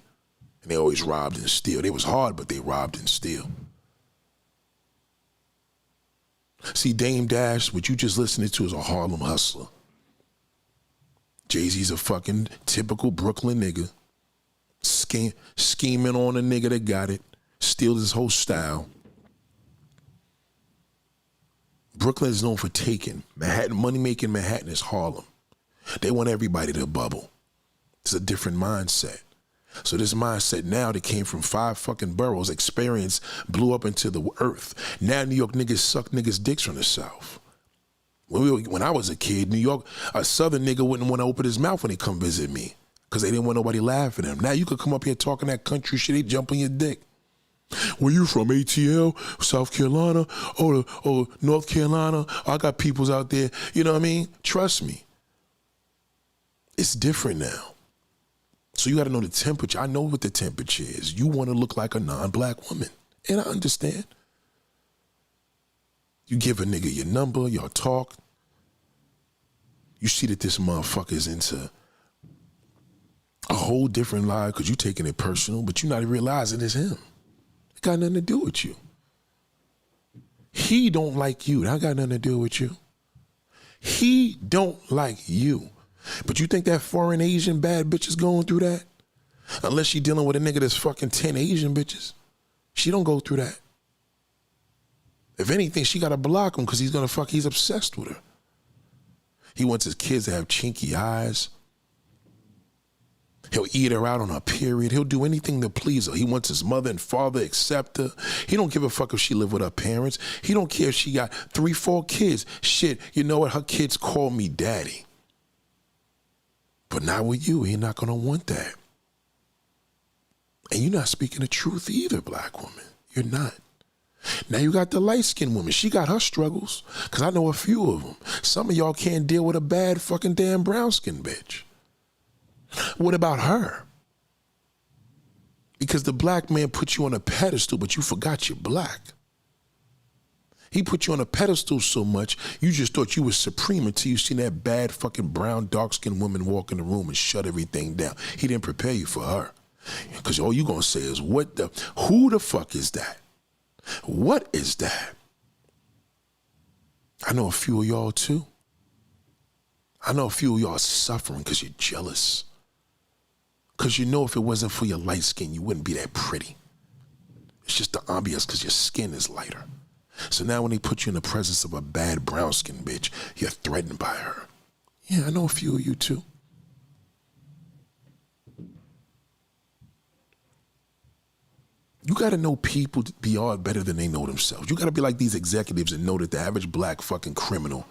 And they always robbed and steal. They was hard, but they robbed and steal. See, Dame Dash, what you just listening to is a Harlem hustler. Jay-Z's a fucking typical Brooklyn nigga. Scheming on a nigga that got it. Steal his whole style. Brooklyn is known for taking. Manhattan, money-making Manhattan is Harlem. They want everybody to bubble. It's a different mindset. So this mindset now that came from 5 fucking boroughs, experience blew up into the earth. Now New York niggas suck niggas' dicks from the South. When I was a kid, New York, a Southern nigga wouldn't want to open his mouth when they come visit me because they didn't want nobody laughing at him. Now you could come up here talking that country shit, they jump on your dick. Where you from, ATL, South Carolina, or North Carolina? I got peoples out there. You know what I mean? Trust me. It's different now. So you got to know the temperature. I know what the temperature is. You want to look like a non-black woman. And I understand. You give a nigga your number, y'all talk. You see that this motherfucker is into a whole different life because you taking it personal, but you not even realizing it's him. It got nothing to do with you. He don't like you. That got nothing to do with you. He don't like you. But you think that foreign Asian bad bitch is going through that? Unless she dealing with a nigga that's fucking 10 Asian bitches. She don't go through that. If anything, she got to block him because he's obsessed with her. He wants his kids to have chinky eyes. He'll eat her out on her period. He'll do anything to please her. He wants his mother and father accept her. He don't give a fuck if she live with her parents. He don't care if she got 3, 4 kids. Shit, you know what? Her kids call me daddy. But not with you. He's not going to want that. And you're not speaking the truth either, black woman. You're not. Now you got the light-skinned woman. She got her struggles, because I know a few of them. Some of y'all can't deal with a bad fucking damn brown-skinned bitch. What about her? Because the black man put you on a pedestal, but you forgot you're black. He put you on a pedestal so much, you just thought you was supreme until you seen that bad fucking brown, dark-skinned woman walk in the room and shut everything down. He didn't prepare you for her. Because all you gonna say is, who the fuck is that? What is that? I know a few of y'all too. I know a few of y'all are suffering because you're jealous. Because you know if it wasn't for your light skin, you wouldn't be that pretty. It's just the ambiance because your skin is lighter. So now when they put you in the presence of a bad brown skin bitch, you're threatened by her. Yeah, I know a few of you too. You got to know people beyond better than they know themselves. You got to be like these executives and know that the average black fucking criminal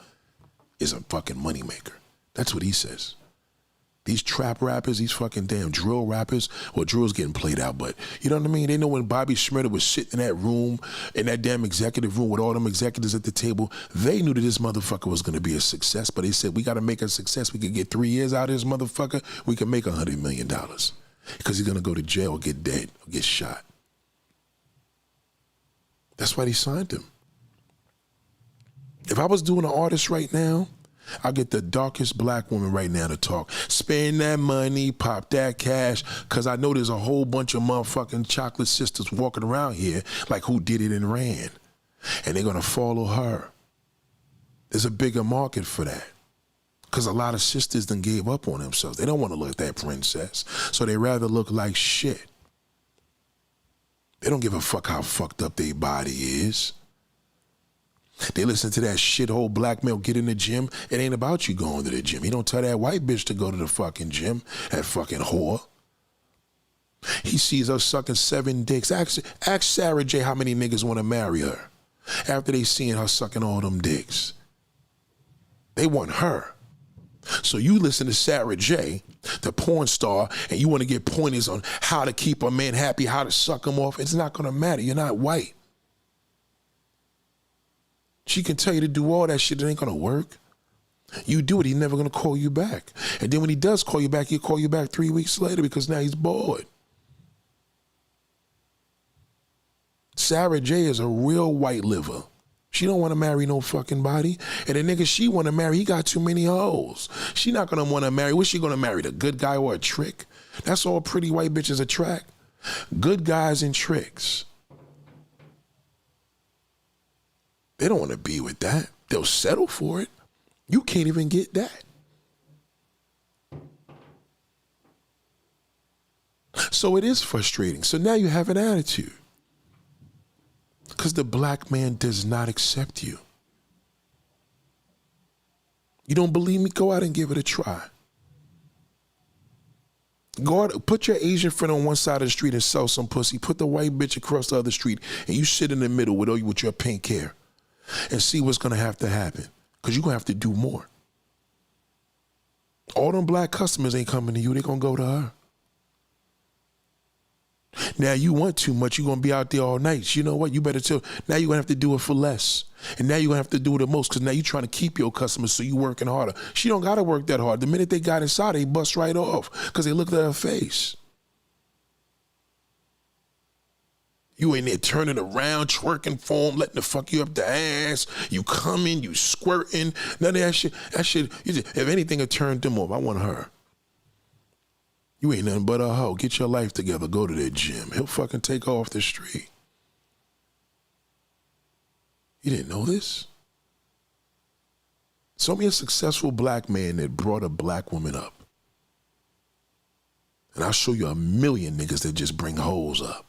is a fucking moneymaker. That's what he says. These trap rappers, these fucking damn drill rappers, well, drill's getting played out, but you know what I mean? They know when Bobby Schmurda was sitting in that room, in that damn executive room with all them executives at the table, they knew that this motherfucker was going to be a success, but they said, we got to make a success. We could get 3 years out of this motherfucker. We can make $100 million because he's going to go to jail or get dead or get shot. That's why they signed him. If I was doing an artist right now, I'll get the darkest black woman right now to talk. Spend that money, pop that cash, because I know there's a whole bunch of motherfucking chocolate sisters walking around here like who did it and ran. And they're going to follow her. There's a bigger market for that. Because a lot of sisters done gave up on themselves. They don't want to look like that princess. So they rather look like shit. They don't give a fuck how fucked up their body is. They listen to that shithole black male get in the gym. It ain't about you going to the gym. He don't tell that white bitch to go to the fucking gym, that fucking whore. He sees her sucking 7 dicks. Ask Sarah J how many niggas want to marry her after they seeing her sucking all them dicks. They want her. So you listen to Sarah J, the porn star, and you want to get pointers on how to keep a man happy, how to suck him off. It's not going to matter. You're not white. She can tell you to do all that shit. It ain't going to work. You do it, he's never going to call you back. And then when he does call you back, he'll call you back 3 weeks later because now he's bored. Sarah J is a real white liver. She don't want to marry no fucking body. And the nigga she want to marry, he got too many hoes. She not going to want to marry. What's she going to marry, the good guy or a trick? That's all pretty white bitches attract. Good guys and tricks. They don't want to be with that. They'll settle for it. You can't even get that. So it is frustrating. So now you have an attitude. Because the black man does not accept you. You don't believe me? Go out and give it a try. Go out, put your Asian friend on one side of the street and sell some pussy. Put the white bitch across the other street and you sit in the middle with your pink hair and see what's going to happen. Because you're going to have to do more. All them black customers ain't coming to you. They're going to go to her. Now you want too much, you're going to be out there all night. You know what? You better tell. Now you're going to have to do it for less. And now you're going to have to do it the most because now you're trying to keep your customers, so you working harder. She don't got to work that hard. The minute they got inside, they bust right off because they looked at her face. You in there turning around, twerking for them, letting the fuck you up the ass. You coming, you squirting. None of that shit. That shit, if anything, it turned them off. I want her. You ain't nothing but a hoe. Get your life together. Go to that gym. He'll fucking take her off the street. You didn't know this? Show me a successful black man that brought a black woman up. And I'll show you a million niggas that just bring hoes up.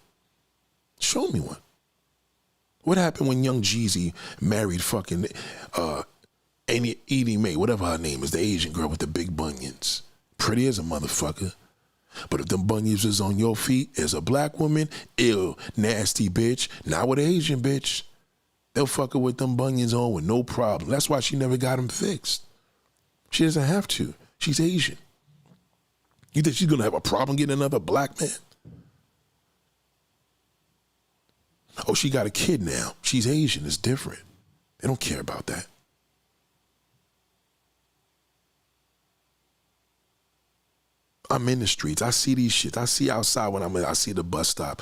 Show me one. What happened when Young Jeezy married fucking Edie Mae, whatever her name is, the Asian girl with the big bunions? Pretty as a motherfucker. But if them bunions is on your feet as a black woman, ew, nasty bitch. Not with an Asian bitch. They'll fuck her with them bunions on with no problem. That's why she never got them fixed. She doesn't have to. She's Asian. You think she's gonna have a problem getting another black man? Oh, she got a kid now. She's Asian. It's different. They don't care about that. I'm in the streets. I see these shit. I see outside when I see the bus stop.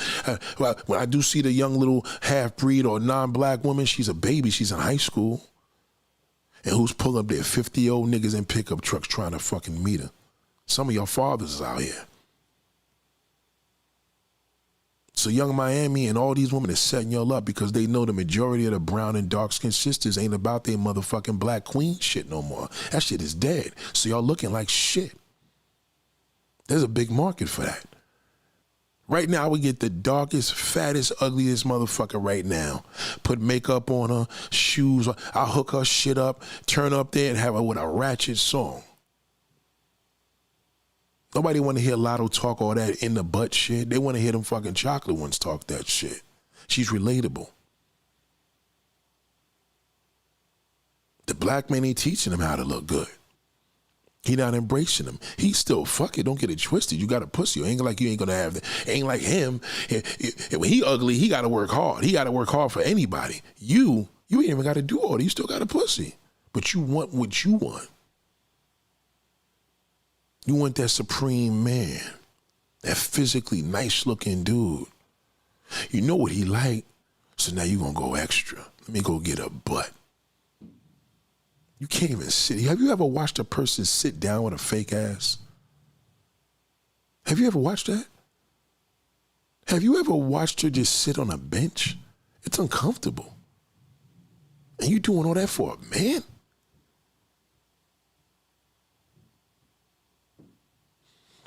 When I do see the young little half-breed or non-black woman, she's a baby. She's in high school. And who's pulling up there? 50-year-old niggas in pickup trucks trying to fucking meet her. Some of your fathers is out here. So Young Miami and all these women are setting y'all up because they know the majority of the brown and dark-skinned sisters ain't about their motherfucking black queen shit no more. That shit is dead. So y'all looking like shit. There's a big market for that. Right now, I would get the darkest, fattest, ugliest motherfucker right now. Put makeup on her, shoes. I'll hook her shit up, turn up there and have her with a ratchet song. Nobody want to hear Lotto talk all that in the butt shit. They want to hear them fucking chocolate ones talk that shit. She's relatable. The black man ain't teaching them how to look good. He not embracing them. He still, fuck it, don't get it twisted. You got a pussy. Ain't like you ain't gonna have that. Ain't like him. When he ugly, he gotta work hard. He gotta work hard for anybody. You ain't even gotta do all that. You still got a pussy. But you want what you want. You want that supreme man. That physically nice looking dude. You know what he like. So now you gonna go extra. Let me go get a butt. You can't even sit. Have you ever watched a person sit down with a fake ass? Have you ever watched that? Have you ever watched her just sit on a bench? It's uncomfortable. And you doing all that for a man?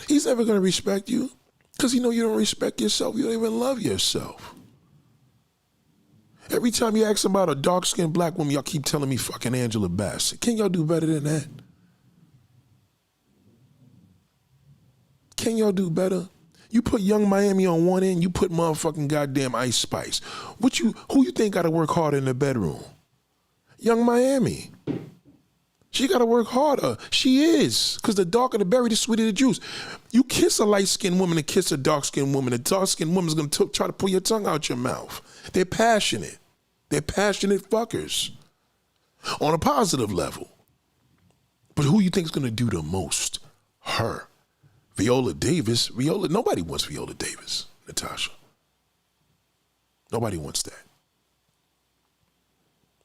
He's never going to respect you because he know you don't respect yourself. You don't even love yourself. Every time you ask about a dark-skinned black woman, y'all keep telling me fucking Angela Bassett. Can y'all do better than that? Can y'all do better? You put Young Miami on one end, you put motherfucking goddamn Ice Spice. Who you think gotta work harder in the bedroom? Young Miami. She gotta work harder. She is. Because the darker the berry, the sweeter the juice. You kiss a light-skinned woman and kiss a dark-skinned woman. The dark-skinned woman's gonna try to pull your tongue out your mouth. They're passionate. They're passionate fuckers. On a positive level. But who you think is gonna do the most? Her. Viola Davis. Nobody wants Viola Davis, Natasha. Nobody wants that.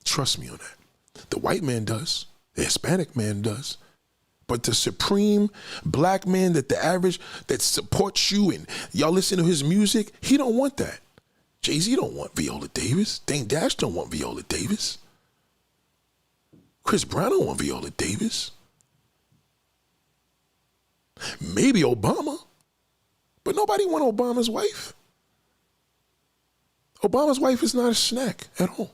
Trust me on that. The white man does. The Hispanic man does. But the supreme black man that supports you and y'all listen to his music, he don't want that. Jay-Z don't want Viola Davis. Dame Dash don't want Viola Davis. Chris Brown don't want Viola Davis. Maybe Obama, but nobody want Obama's wife. Obama's wife is not a snack at all.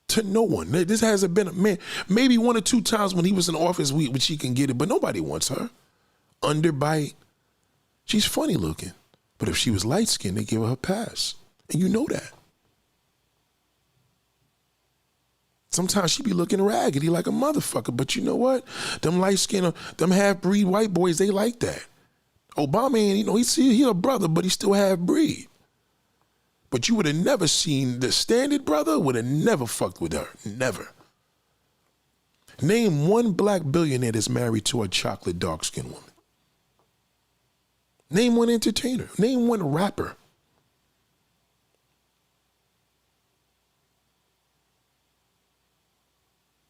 To no one. This hasn't been a man. Maybe one or two times when he was in office, when she can get it, but nobody wants her. Underbite. She's funny looking. But if she was light-skinned, they give her a pass. And you know that. Sometimes she be looking raggedy like a motherfucker. But you know what? Them light-skinned, them half-breed white boys, they like that. Obama ain't, he's a brother, but he's still half breed. But you would have never seen the Standard brother, would have never fucked with her. Never. Name one black billionaire that's married to a chocolate dark-skinned woman. Name one entertainer. Name one rapper.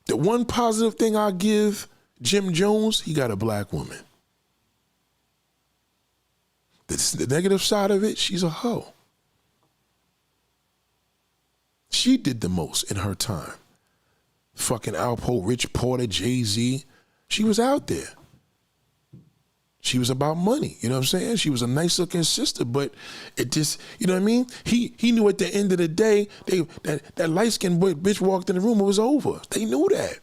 The one positive thing I give Jim Jones, he got a black woman. The negative side of it, she's a hoe. She did the most in her time. Fucking Alpo, Rich Porter, Jay-Z. She was out there. She was about money, you know what I'm saying? She was a nice looking sister, but it just, you know what I mean? He knew at the end of the day, that light-skinned bitch walked in the room, it was over. They knew that.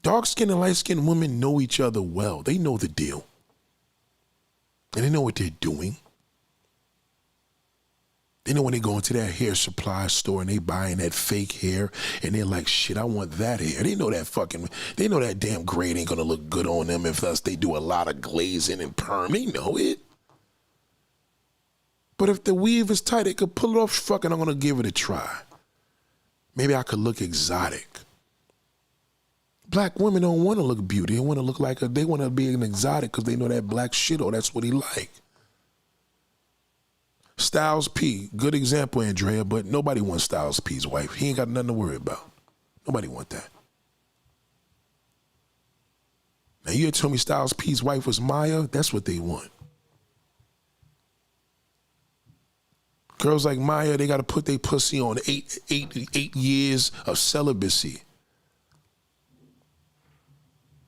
Dark-skinned and light-skinned women know each other well. They know the deal. And they know what they're doing. They know when they go into that hair supply store and they buying that fake hair and they're like, shit, I want that hair. They know that damn grade ain't gonna look good on them if they do a lot of glazing and perm. They know it. But if the weave is tight, they could pull it off. Fucking, I'm gonna give it a try. Maybe I could look exotic. Black women don't want to look beauty. They want to look like they want to be an exotic because they know that black shit or that's what he like. Styles P, good example, Andrea, but nobody wants Styles P's wife. He ain't got nothing to worry about. Nobody want that. Now you told me Styles P's wife was Maya, that's what they want. Girls like Maya, they got to put their pussy on eight years of celibacy.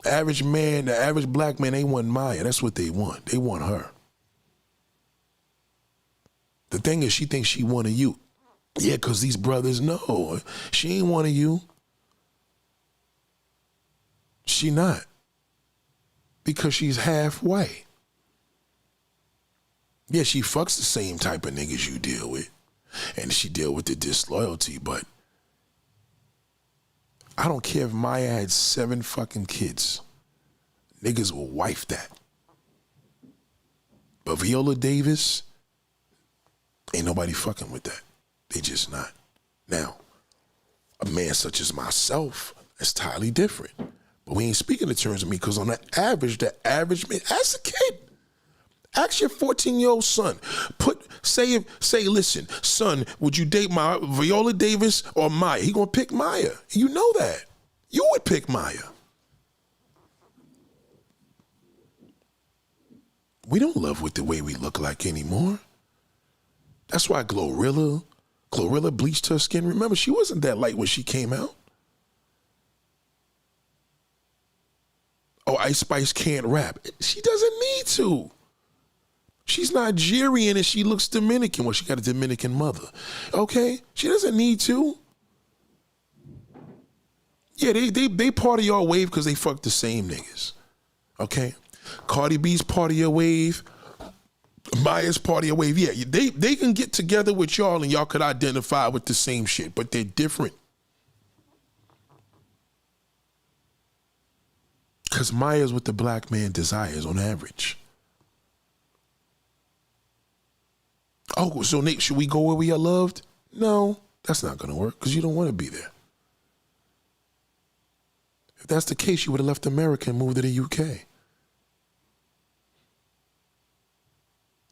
Average man, the average black man, they want Maya. That's what they want. They want her. The thing is, she thinks she one of you. Yeah, because these brothers know. She ain't one of you. She not. Because she's half white. Yeah, she fucks the same type of niggas you deal with. And she deal with the disloyalty, but I don't care if Maya had 7 fucking kids. Niggas will wife that. But Viola Davis, ain't nobody fucking with that. They just not. Now, a man such as myself is entirely different. But we ain't speaking in terms of me, because on the average man, ask a kid. Ask your 14-year-old son. Say, listen, son, would you date my Viola Davis or Maya? He gonna pick Maya. You know that. You would pick Maya. We don't love with the way we look like anymore. That's why Glorilla bleached her skin. Remember, she wasn't that light when she came out. Oh, Ice Spice can't rap. She doesn't need to. She's Nigerian and she looks Dominican. Well, she got a Dominican mother. Okay? She doesn't need to. Yeah, they part of your wave because they fuck the same niggas. Okay? Cardi B's part of your wave. Maya's part of your wave. Yeah, they can get together with y'all and y'all could identify with the same shit, but they're different. Because Maya's what the black man desires on average. Oh, so Nate, should we go where we are loved? No, that's not going to work because you don't want to be there. If that's the case, you would have left America and moved to the UK.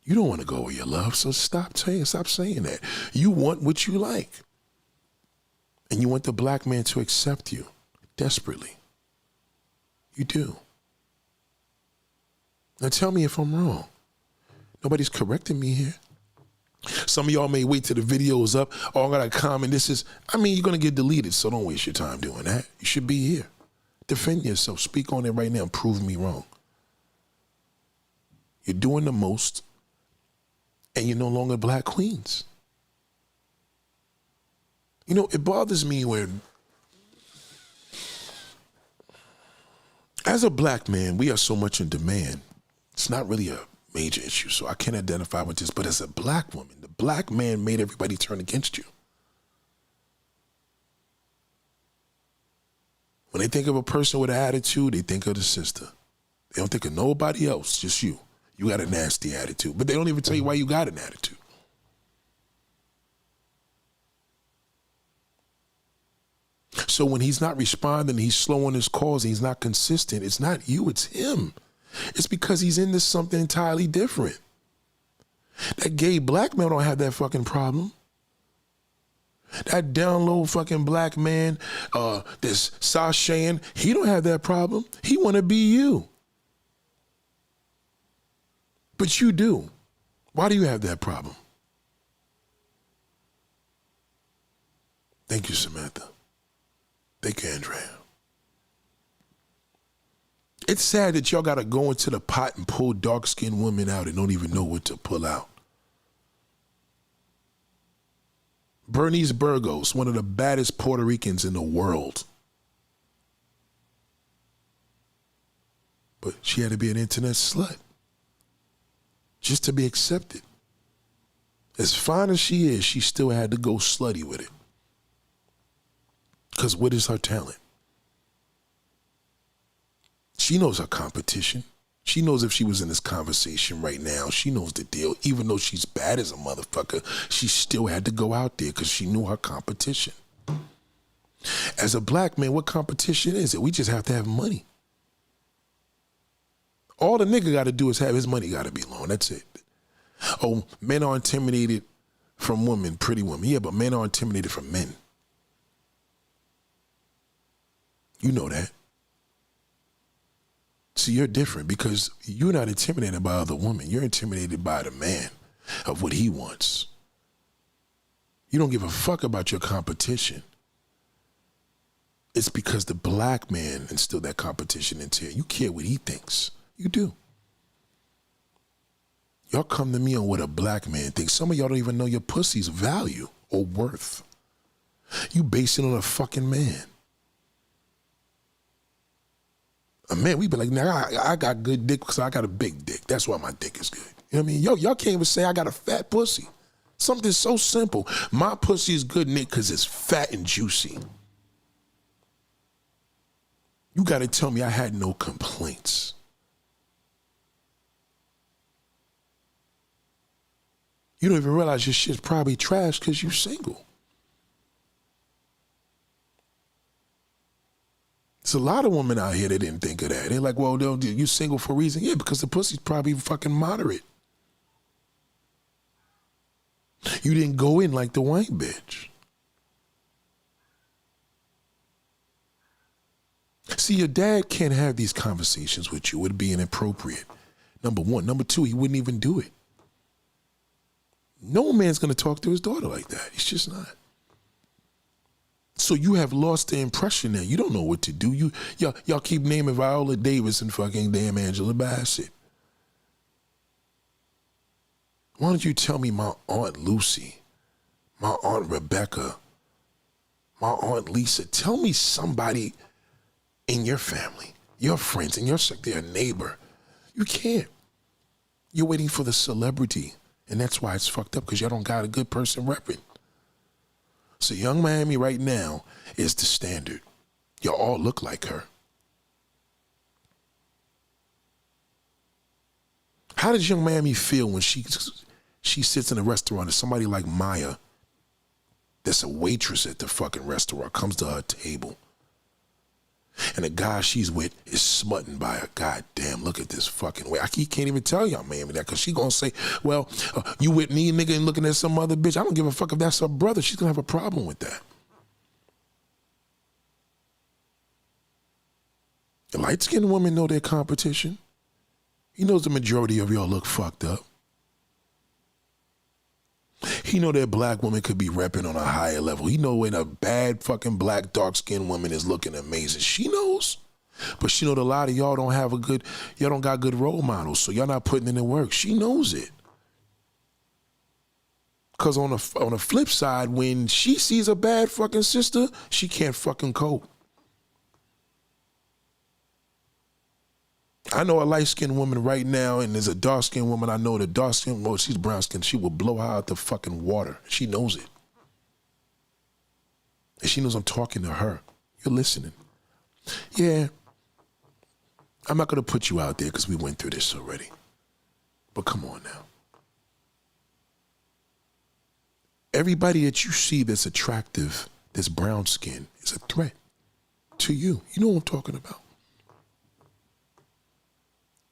You don't want to go where you're loved, so stop saying that. You want what you like. And you want the black man to accept you desperately. You do. Now tell me if I'm wrong. Nobody's correcting me here. Some of y'all may wait till the video is up. Oh, I got a comment. You're going to get deleted, so don't waste your time doing that. You should be here. Defend yourself. Speak on it right now and prove me wrong. You're doing the most, and you're no longer black queens. You know, it bothers me when, as a black man, we are so much in demand. It's not really a major issue, so I can't identify with this. But as a black woman, the black man made everybody turn against you. When they think of a person with an attitude, they think of the sister. They don't think of nobody else, just you. You got a nasty attitude. But they don't even tell you why you got an attitude. So when he's not responding, he's slow on his calls, he's not consistent, it's not you, it's him. It's because he's into something entirely different. That gay black man don't have that fucking problem. That down low fucking black man, this sashaying, he don't have that problem. He want to be you. But you do. Why do you have that problem? Thank you, Samantha. Thank you, Andrea. It's sad that y'all got to go into the pot and pull dark-skinned women out and don't even know what to pull out. Bernice Burgos, one of the baddest Puerto Ricans in the world. But she had to be an internet slut just to be accepted. As fine as she is, she still had to go slutty with it. Because what is her talent? She knows her competition. She knows if she was in this conversation right now, she knows the deal. Even though she's bad as a motherfucker, she still had to go out there because she knew her competition. As a black man, what competition is it? We just have to have money. All the nigga got to do is have his money got to be long. That's it. Oh, men are intimidated from women, pretty women. Yeah, but men are intimidated from men. You know that. See, you're different because you're not intimidated by other women. You're intimidated by the man of what he wants. You don't give a fuck about your competition. It's because the black man instilled that competition into you. You care what he thinks. You do. Y'all come to me on what a black man thinks. Some of y'all don't even know your pussy's value or worth. You base it on a fucking man. A man, we be like, nah, I got good dick because I got a big dick. That's why my dick is good. You know what I mean? Y'all can't even say I got a fat pussy. Something so simple. My pussy is good, Nick, because it's fat and juicy. You got to tell me I had no complaints. You don't even realize your shit's probably trash because you're single. There's a lot of women out here that didn't think of that. They're like, well, you single for a reason? Yeah, because the pussy's probably fucking moderate. You didn't go in like the white bitch. See, your dad can't have these conversations with you. It would be inappropriate. Number one. Number two, he wouldn't even do it. No man's going to talk to his daughter like that. He's just not. So you have lost the impression that you don't know what to do. Y'all keep naming Viola Davis and fucking damn Angela Bassett. Why don't you tell me my Aunt Lucy, my Aunt Rebecca, my Aunt Lisa? Tell me somebody in your family, your friends, in your sector, your neighbor. You can't. You're waiting for the celebrity. And that's why it's fucked up, because y'all don't got a good person repping. So Young Miami right now is the standard. Y'all all look like her. How does Young Miami feel when she sits in a restaurant and somebody like Maya, that's a waitress at the fucking restaurant, comes to her table and the guy she's with is smutting by her? God damn, look at this fucking way. He can't even tell Young Miami that, because she gonna say, well, you with me, nigga, and looking at some other bitch. I don't give a fuck if that's her brother. She's gonna have a problem with that. The light-skinned women know their competition. He knows the majority of y'all look fucked up. He know that black woman could be repping on a higher level. He know when a bad fucking black dark-skinned woman is looking amazing. She knows. But she know that a lot of y'all don't got good role models, so y'all not putting in the work. She knows it. Because on the flip side, when she sees a bad fucking sister, she can't fucking cope. I know a light-skinned woman right now, and there's a dark-skinned woman. I know the dark-skinned, well, she's brown-skinned. She will blow her out the fucking water. She knows it. And she knows I'm talking to her. You're listening. Yeah. I'm not going to put you out there because we went through this already. But come on now. Everybody that you see that's attractive, that's brown skin, is a threat to you. You know what I'm talking about.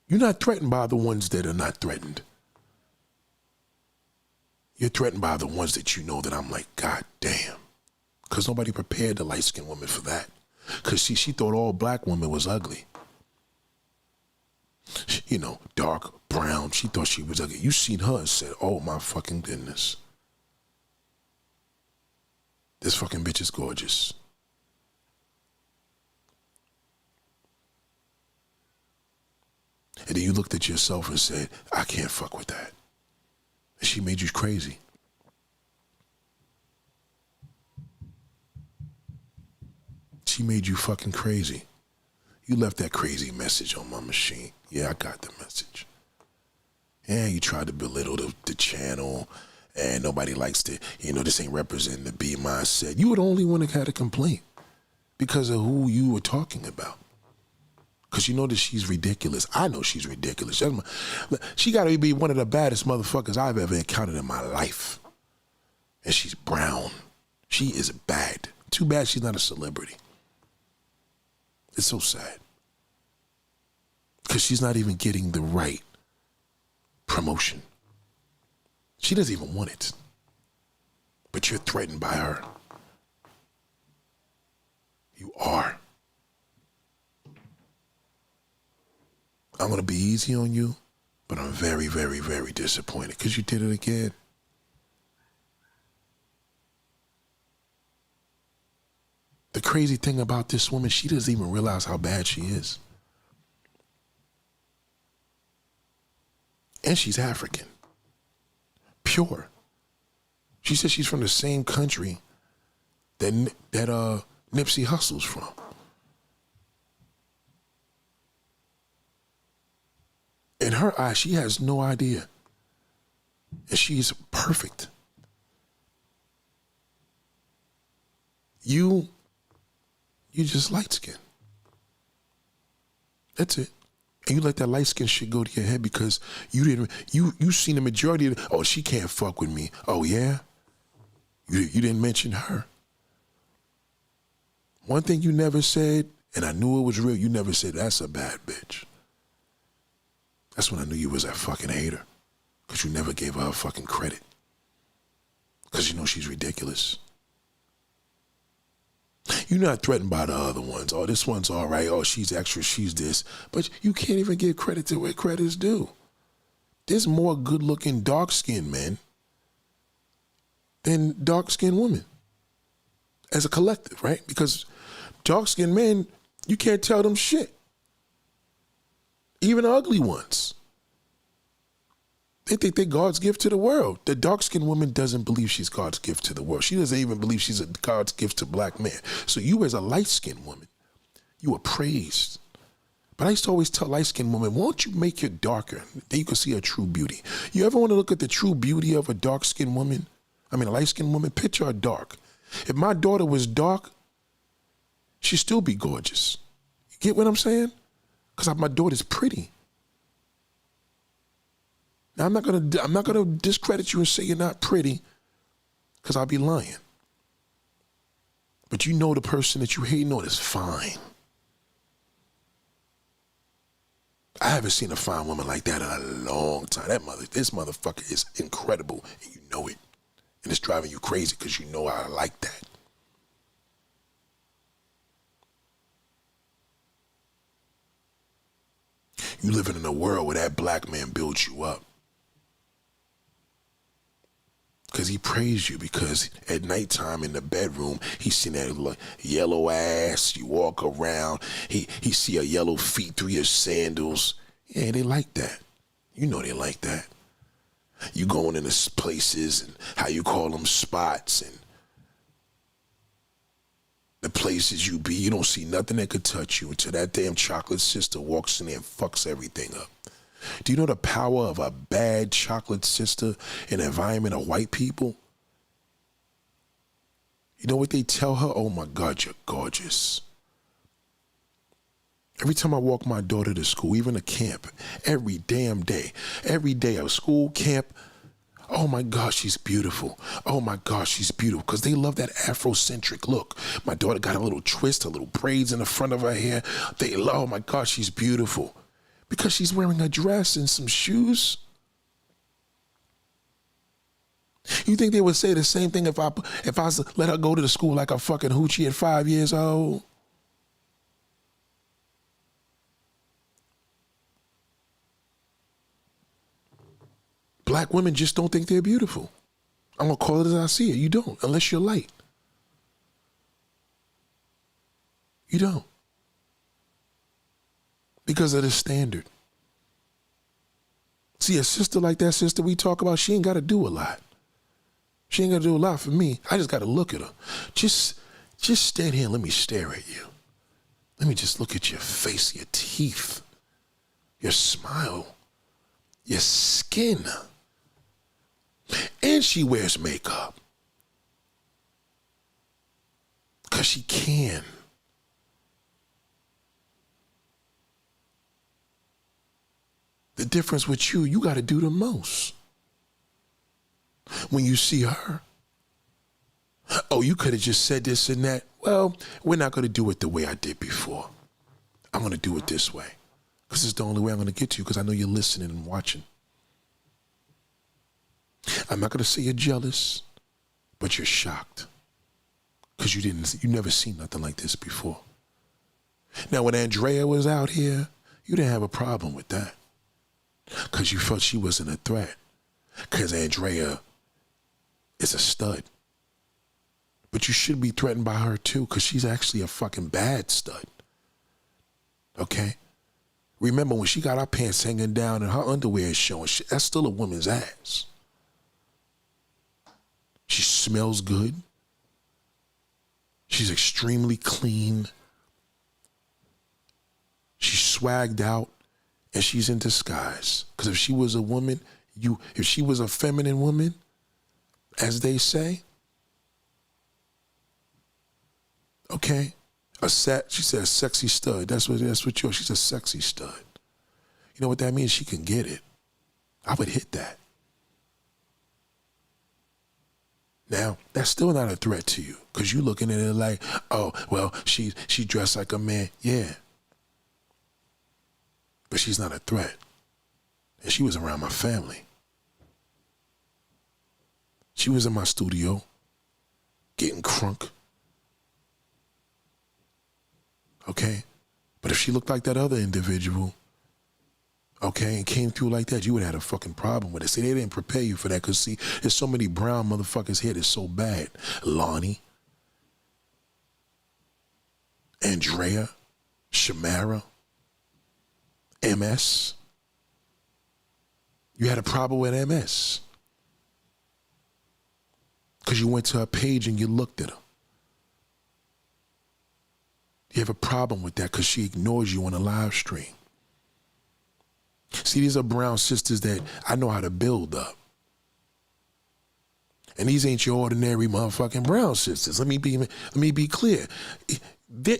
You're not threatened by the ones that are not threatened. You're threatened by the ones that you know that I'm like, God damn. Because nobody prepared the light-skinned woman for that. Because see, she thought all black women was ugly. You know, dark, brown. She thought she was ugly. You seen her and said, oh my fucking goodness. This fucking bitch is gorgeous. And then you looked at yourself and said, I can't fuck with that. And she made you crazy. She made you fucking crazy. You left that crazy message on my machine. Yeah, I got the message. Yeah, you tried to belittle the channel, and nobody likes to, this ain't representing the B mindset. You were the only one that had a complaint because of who you were talking about. Because you know that she's ridiculous. I know she's ridiculous. She got to be one of the baddest motherfuckers I've ever encountered in my life. And she's brown. She is bad. Too bad she's not a celebrity. It's so sad. Because she's not even getting the right promotion. She doesn't even want it. But you're threatened by her. You are. I'm going to be easy on you, but I'm very, very, very disappointed because you did it again. The crazy thing about this woman, she doesn't even realize how bad she is. And she's African. Pure. She says she's from the same country that Nipsey Hussle's from. In her eyes, she has no idea. And she's perfect. You just light skin. That's it. And you let that light skin shit go to your head because you seen the majority of oh, she can't fuck with me. Oh yeah? You didn't mention her. One thing you never said, and I knew it was real, you never said, that's a bad bitch. That's when I knew you was that fucking hater. Because you never gave her fucking credit. Because you know she's ridiculous. You're not threatened by the other ones. Oh, this one's all right. Oh, she's extra. She's this. But you can't even give credit to where credit is due. There's more good-looking dark-skinned men than dark-skinned women. As a collective, right? Because dark-skinned men, you can't tell them shit. Even ugly ones. They think they're God's gift to the world. The dark-skinned woman doesn't believe she's God's gift to the world. She doesn't even believe she's God's gift to black men. So you as a light-skinned woman, you are praised. But I used to always tell light-skinned women, won't you make it darker? Then you can see her true beauty. You ever want to look at the true beauty of a dark-skinned woman? A light-skinned woman? Picture her dark. If my daughter was dark, she'd still be gorgeous. You get what I'm saying? Because my daughter's pretty. Now I'm not gonna discredit you and say you're not pretty, because I'll be lying. But you know the person that you hate, is fine. I haven't seen a fine woman like that in a long time. This motherfucker is incredible, and you know it. And it's driving you crazy because you know I like that. You living in a world where that black man builds you up. Because he praised you, because at nighttime in the bedroom, he seen that yellow ass, you walk around, he see a yellow feet through your sandals. Yeah, they like that. You know they like that. You going into places and how you call them spots and the places you be, you don't see nothing that could touch you until that damn chocolate sister walks in there and fucks everything up. Do you know the power of a bad chocolate sister in an environment of white people? You know what they tell her? Oh my God, you're gorgeous. Every time I walk my daughter to school, even to camp, every damn day, every day of school, camp, oh my gosh, she's beautiful. Oh my gosh, she's beautiful. Because they love that Afrocentric look. My daughter got a little twist, a little braids in the front of her hair. They love, oh my gosh, she's beautiful. Because she's wearing a dress and some shoes. You think they would say the same thing if I let her go to the school like a fucking hoochie at 5 years old? Black women just don't think they're beautiful. I'm going to call it as I see it. You don't, unless you're light. You don't. Because of the standard. See, a sister like that sister we talk about, she ain't got to do a lot. She ain't got to do a lot for me. I just got to look at her. Just stand here and let me stare at you. Let me just look at your face, your teeth, your smile, your skin. And she wears makeup. Because she can. The difference with you got to do the most. When you see her, oh, you could have just said this and that. Well, we're not going to do it the way I did before. I'm going to do it this way. Because it's the only way I'm going to get to you, because I know you're listening and watching. I'm not going to say you're jealous, but you're shocked. Because you never seen nothing like this before. Now, when Andrea was out here, you didn't have a problem with that. Because you felt she wasn't a threat. Because Andrea is a stud. But you should be threatened by her too, because she's actually a fucking bad stud. Okay? Remember when she got her pants hanging down and her underwear is showing, that's still a woman's ass. She smells good. She's extremely clean. She's swagged out, and she's in disguise. Because if she was a woman, if she was a feminine woman, as they say, okay, she said a sexy stud. That's what you are. She's a sexy stud. You know what that means? She can get it. I would hit that. Now, that's still not a threat to you, because you looking at it like, oh, well, she dressed like a man. Yeah. But she's not a threat. And she was around my family. She was in my studio, getting crunk. Okay? But if she looked like that other individual, okay, and came through like that, you would have had a fucking problem with it. See, they didn't prepare you for that, because, see, there's so many brown motherfuckers here that's so bad. Lonnie, Andrea, Shamara, MS. You had a problem with MS. Because you went to her page and you looked at her. You have a problem with that because she ignores you on a live stream. See, these are brown sisters that I know how to build up. And these ain't your ordinary motherfucking brown sisters. Let me be clear.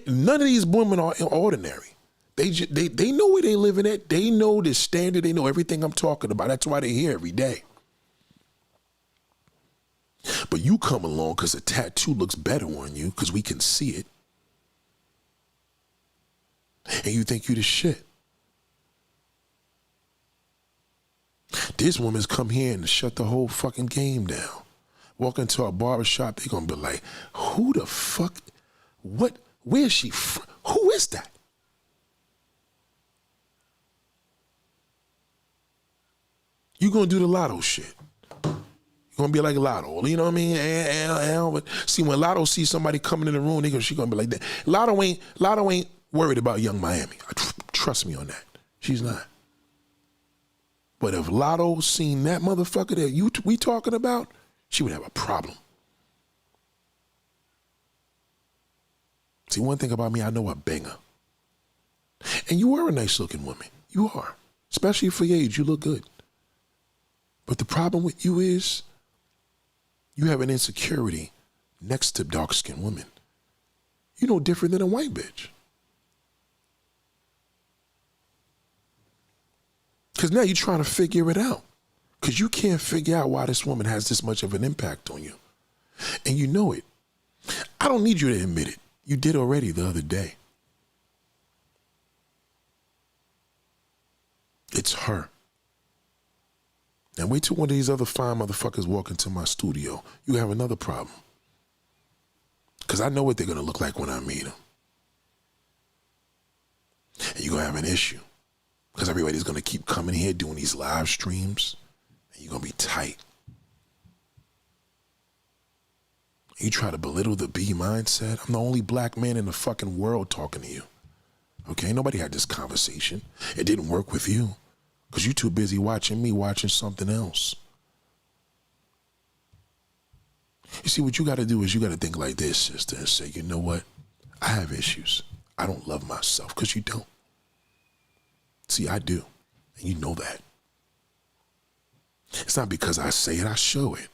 None of these women are ordinary. They know where they living at. They know the standard. They know everything I'm talking about. That's why they're here every day. But you come along because a tattoo looks better on you because we can see it. And you think you the shit. This woman's come here and shut the whole fucking game down. Walk into a barbershop, they're going to be like, who the fuck, what, where's she from? Who is that? You going to do the Lotto shit. You're going to be like Lotto, you know what I mean? But see, when Lotto sees somebody coming in the room, she going to be like that. Lotto ain't worried about Young Miami. Trust me on that. She's not. But if Lotto seen that motherfucker that we talking about, she would have a problem. See, one thing about me, I know a banger. And you are a nice looking woman. You are. Especially for your age, you look good. But the problem with you is you have an insecurity next to dark-skinned women. You're no different than a white bitch. Because now you're trying to figure it out. Because you can't figure out why this woman has this much of an impact on you. And you know it. I don't need you to admit it. You did already the other day. It's her. Now wait till one of these other fine motherfuckers walk into my studio. You have another problem. Because I know what they're going to look like when I meet them. And you're going to have an issue. Because everybody's going to keep coming here doing these live streams. And you're going to be tight. You try to belittle the B mindset. I'm the only black man in the fucking world talking to you. Okay? Nobody had this conversation. It didn't work with you. Because you're too busy watching me watching something else. You see, what you got to do is you got to think like this, sister, and say, you know what? I have issues. I don't love myself, because you don't. See, I do. And you know that. It's not because I say it, I show it.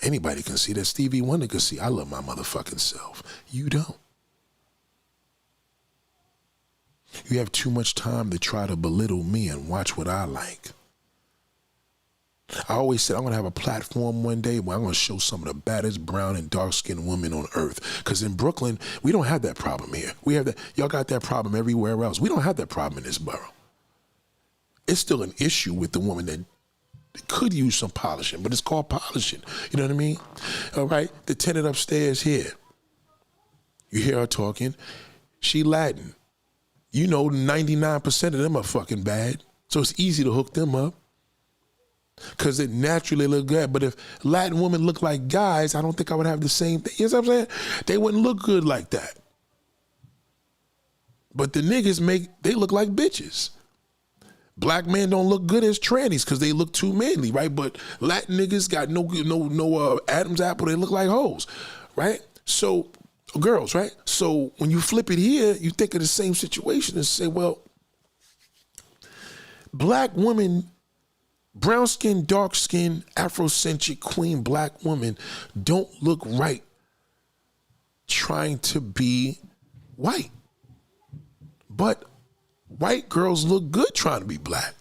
Anybody can see that. Stevie Wonder can see I love my motherfucking self. You don't. You have too much time to try to belittle me and watch what I like. I always said I'm going to have a platform one day where I'm going to show some of the baddest brown and dark-skinned women on earth. Because in Brooklyn, we don't have that problem here. We have that. Y'all got that problem everywhere else. We don't have that problem in this borough. It's still an issue with the woman that could use some polishing, but it's called polishing. You know what I mean? All right? The tenant upstairs here. You hear her talking. She Latin. You know 99% of them are fucking bad. So it's easy to hook them up. Because it naturally look good. But if Latin women look like guys, I don't think I would have the same thing. You know what I'm saying? They wouldn't look good like that. But the niggas they look like bitches. Black men don't look good as trannies because they look too manly, right? But Latin niggas got no Adam's apple. They look like hoes, right? So, girls, right? So when you flip it here, you think of the same situation and say, well, black women, brown skin, dark skin, Afrocentric queen black woman don't look right trying to be white. But white girls look good trying to be black.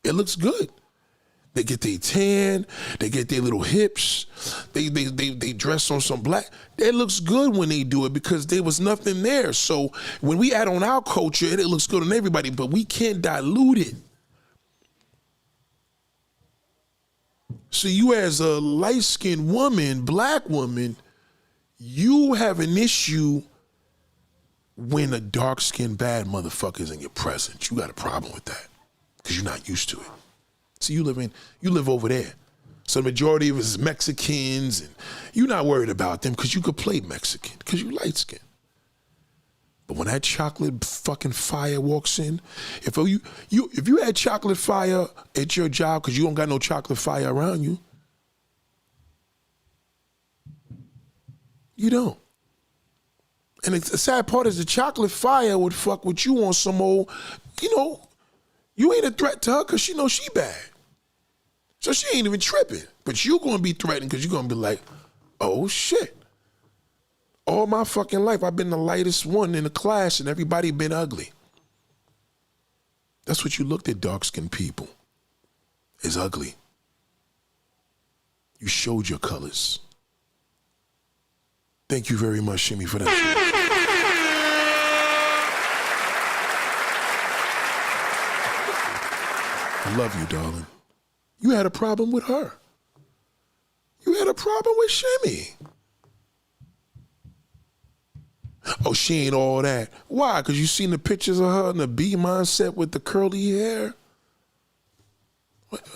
It looks good. They get their tan, they get their little hips, they dress on some black. It looks good when they do it because there was nothing there. So when we add on our culture, it looks good on everybody, but we can't dilute it. So you as a light-skinned woman, black woman, you have an issue when a dark-skinned bad motherfucker is in your presence. You got a problem with that because you're not used to it. So you live over there. So the majority of us is Mexicans, and you're not worried about them because you could play Mexican because you light-skinned. But when that chocolate fucking fire walks in, if you had chocolate fire at your job because you don't got no chocolate fire around you, you don't. And the sad part is the chocolate fire would fuck with you on some old, you ain't a threat to her because she knows she bad. So she ain't even tripping. But you gonna be threatened because you're gonna be like, oh shit. All my fucking life, I've been the lightest one in the class and everybody been ugly. That's what you looked at dark-skinned people, as ugly. You showed your colors. Thank you very much, Shimmy, for that. I love you, darling. You had a problem with her. You had a problem with Shimmy. Oh, she ain't all that. Why? Because you seen the pictures of her in the B mindset with the curly hair? What?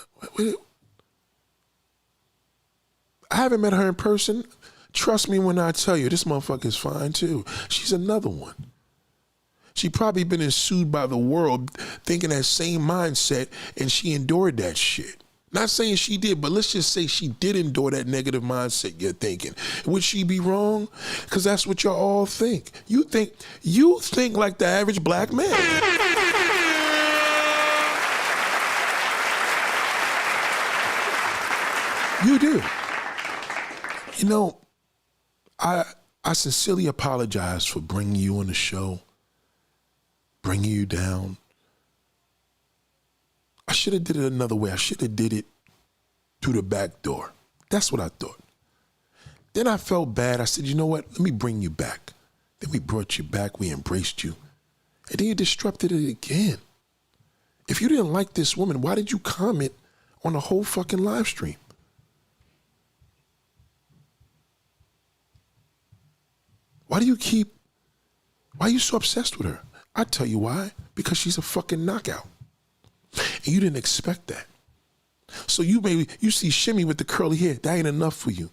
I haven't met her in person. Trust me when I tell you, this motherfucker's fine too. She's another one. She probably been sued by the world thinking that same mindset and she endured that shit. Not saying she did, but let's just say she did endure that negative mindset you're thinking. Would she be wrong? Because that's what y'all all think. You think like the average black man. You do. I sincerely apologize for bringing you on the show, bringing you down. I should have did it another way. I should have did it through the back door. That's what I thought. Then I felt bad. I said, you know what? Let me bring you back. Then we brought you back. We embraced you. And then you disrupted it again. If you didn't like this woman, why did you comment on the whole fucking live stream? Why are you so obsessed with her? I tell you why. Because she's a fucking knockout. And you didn't expect that. So you see Shimmy with the curly hair. That ain't enough for you.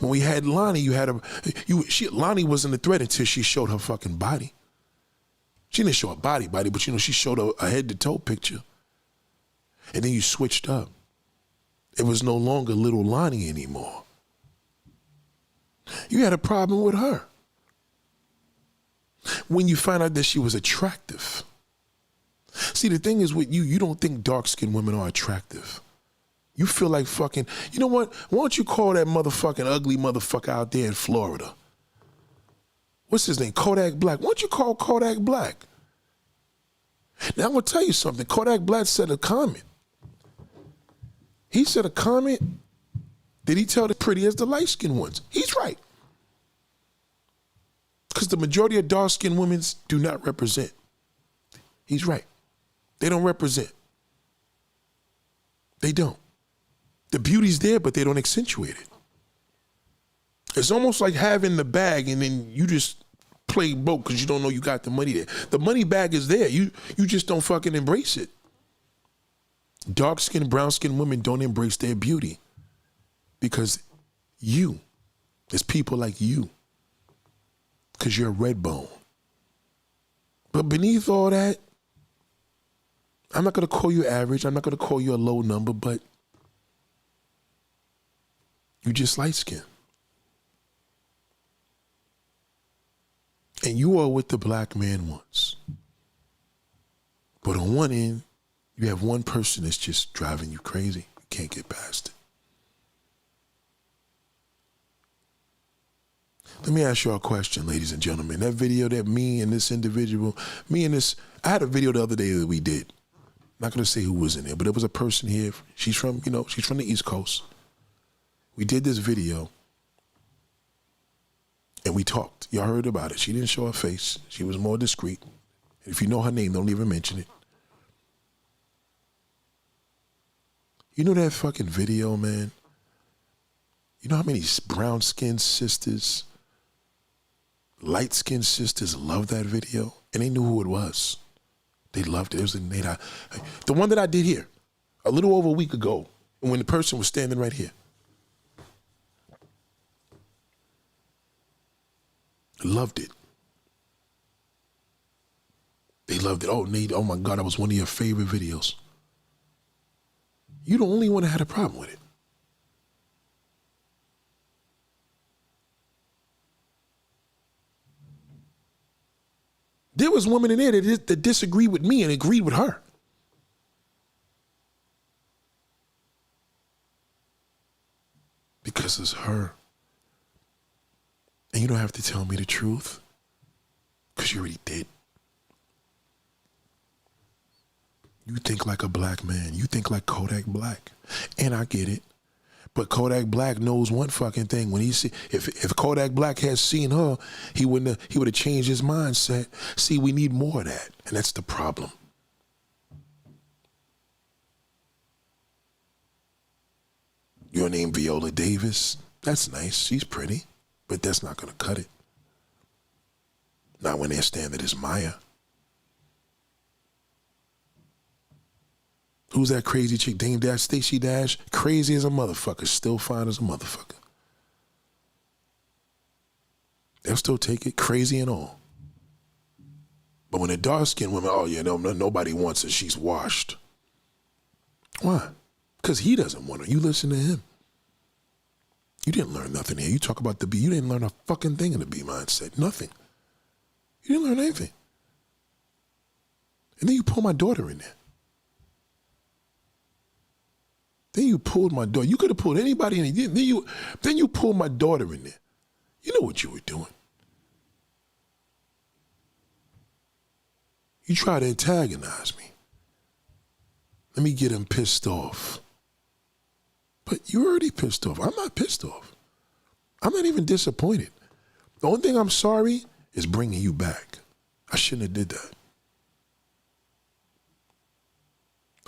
When we had Lonnie, Lonnie wasn't a threat until she showed her fucking body. She didn't show her body, but she showed a head to toe picture. And then you switched up. It was no longer little Lonnie anymore. You had a problem with her. When you find out that she was attractive. See, the thing is with you don't think dark-skinned women are attractive. You feel like fucking, you know what? Why don't you call that motherfucking ugly motherfucker out there in Florida? What's his name? Kodak Black. Why don't you call Kodak Black? Now I'm gonna tell you something. Kodak Black said a comment. He said a comment. Did he tell the pretty as the light-skinned ones? He's right. Because the majority of dark-skinned women do not represent. He's right. They don't represent. They don't. The beauty's there, but they don't accentuate it. It's almost like having the bag and then you just play broke because you don't know you got the money there. The money bag is there. You just don't fucking embrace it. Dark-skinned, brown-skinned women don't embrace their beauty because there's people like you, because you're a red bone. But beneath all that, I'm not going to call you average. I'm not going to call you a low number, but you just light-skinned. And you are what the black man wants. But on one end, you have one person that's just driving you crazy. You can't get past it. Let me ask you a question, ladies and gentlemen. That video that I had a video the other day that we did. I'm not going to say who was in there, but there was a person here. She's from the East Coast. We did this video and we talked. Y'all heard about it. She didn't show her face. She was more discreet. If you know her name, don't even mention it. You know that fucking video, man? You know how many brown-skinned sisters, light-skinned sisters loved that video? And they knew who it was. They loved it. It was the one that I did here a little over a week ago when the person was standing right here. Loved it. They loved it. Oh, Nate, oh my God, that was one of your favorite videos. You're the only one that had a problem with it. There was women in there that disagreed with me and agreed with her. Because it's her. And you don't have to tell me the truth, because you already did. You think like a black man. You think like Kodak Black. And I get it. But Kodak Black knows one fucking thing. When if Kodak Black had seen her, he would have changed his mindset. See, we need more of that. And that's the problem. Your name Viola Davis. That's nice. She's pretty. But that's not going to cut it. Not when their standard is Maya. Who's that crazy chick? Dame Dash, Stacey Dash? Crazy as a motherfucker. Still fine as a motherfucker. They'll still take it, crazy and all. But when a dark-skinned woman, oh yeah, no, nobody wants her. She's washed. Why? Because he doesn't want her. You listen to him. You didn't learn nothing here. You talk about the B. You didn't learn a fucking thing in the B mindset. Nothing. You didn't learn anything. And then you pull my daughter in there. Then you pulled my daughter. You could have pulled anybody in there. Then you pulled my daughter in there. You know what you were doing. You tried to antagonize me. Let me get him pissed off. But you're already pissed off. I'm not pissed off. I'm not even disappointed. The only thing I'm sorry is bringing you back. I shouldn't have did that.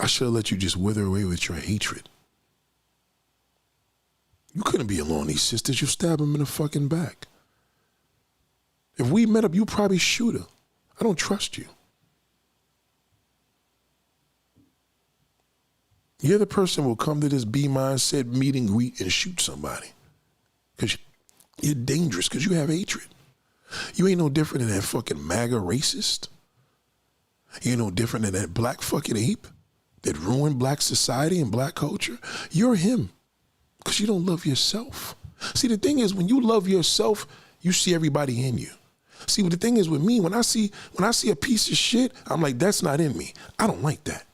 I should have let you just wither away with your hatred. You couldn't be alone, these sisters. You stab him in the fucking back. If we met up, you probably shoot her. I don't trust you. You're the person who will come to this B mindset meet and greet and shoot somebody. Because you're dangerous, because you have hatred. You ain't no different than that fucking MAGA racist. You ain't no different than that black fucking ape that ruined black society and black culture. You're him, because you don't love yourself. See, the thing is, when you love yourself, you see everybody in you. See, the thing is with me, when I see a piece of shit, I'm like, that's not in me. I don't like that.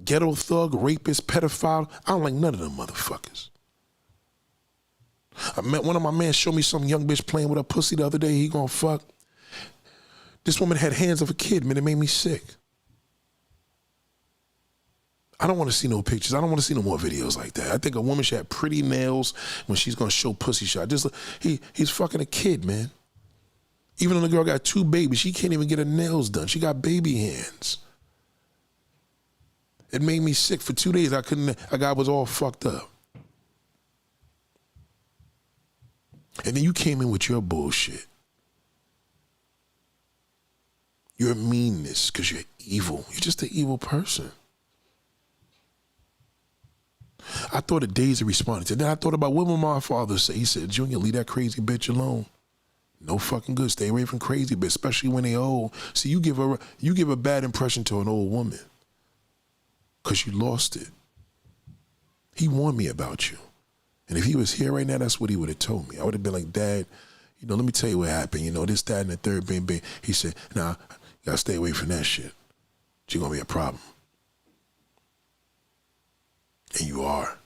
Ghetto thug, rapist, pedophile, I don't like none of them motherfuckers. I met one of my men show me some young bitch playing with her pussy the other day. He gonna fuck. This woman had hands of a kid, man. It made me sick. I don't want to see no pictures. I don't want to see no more videos like that. I think a woman should have pretty nails when she's gonna show pussy shot. He's fucking a kid, man. Even though the girl got 2 babies, she can't even get her nails done. She got baby hands. It made me sick for 2 days. I was all fucked up. And then you came in with your bullshit. Your meanness, because you're evil. You're just an evil person. I thought of days of responding to. Then I thought about what would my father say. He said, Junior, leave that crazy bitch alone. No fucking good. Stay away from crazy bitch, especially when they old. See, you give a bad impression to an old woman because you lost it. He warned me about you. And if he was here right now, that's what he would have told me. I would have been like, Dad, let me tell you what happened. This, that, and the third, bing, bing. He said, nah, you gotta stay away from that shit. You're gonna be a problem. And you are.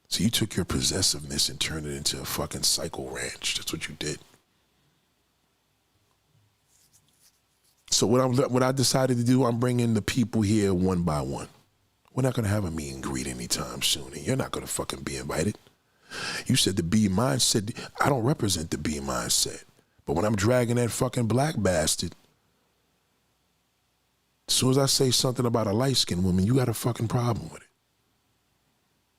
So you took your possessiveness and turned it into a fucking psycho ranch. That's what you did. So what I decided to do, I'm bringing the people here one by one. We're not gonna have a meet and greet anytime soon, and you're not gonna fucking be invited. You said the B mindset. I don't represent the B mindset. But when I'm dragging that fucking black bastard, as soon as I say something about a light-skinned woman, you got a fucking problem with it.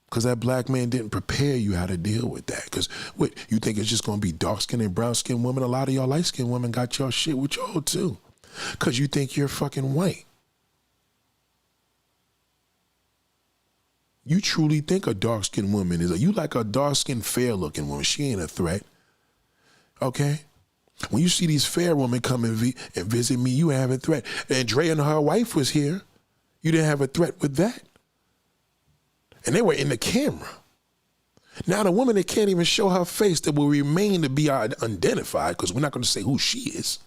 Because that black man didn't prepare you how to deal with that. Because what, you think it's just going to be dark-skinned and brown-skinned women? A lot of y'all light-skinned women got y'all shit with y'all too. Because you think you're fucking white. You truly think a dark-skinned woman you like a dark-skinned, fair-looking woman. She ain't a threat, okay? When you see these fair women come and visit me, you have a threat. And Dre and her wife was here. You didn't have a threat with that. And they were in the camera. Now the woman that can't even show her face that will remain to be identified, because we're not going to say who she is.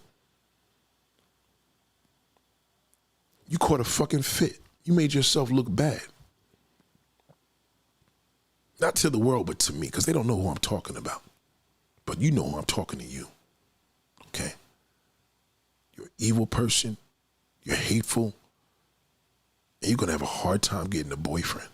You caught a fucking fit. You made yourself look bad. Not to the world, but to me, because they don't know who I'm talking about. But you know who I'm talking to you. Okay? You're an evil person. You're hateful. And you're going to have a hard time getting a boyfriend.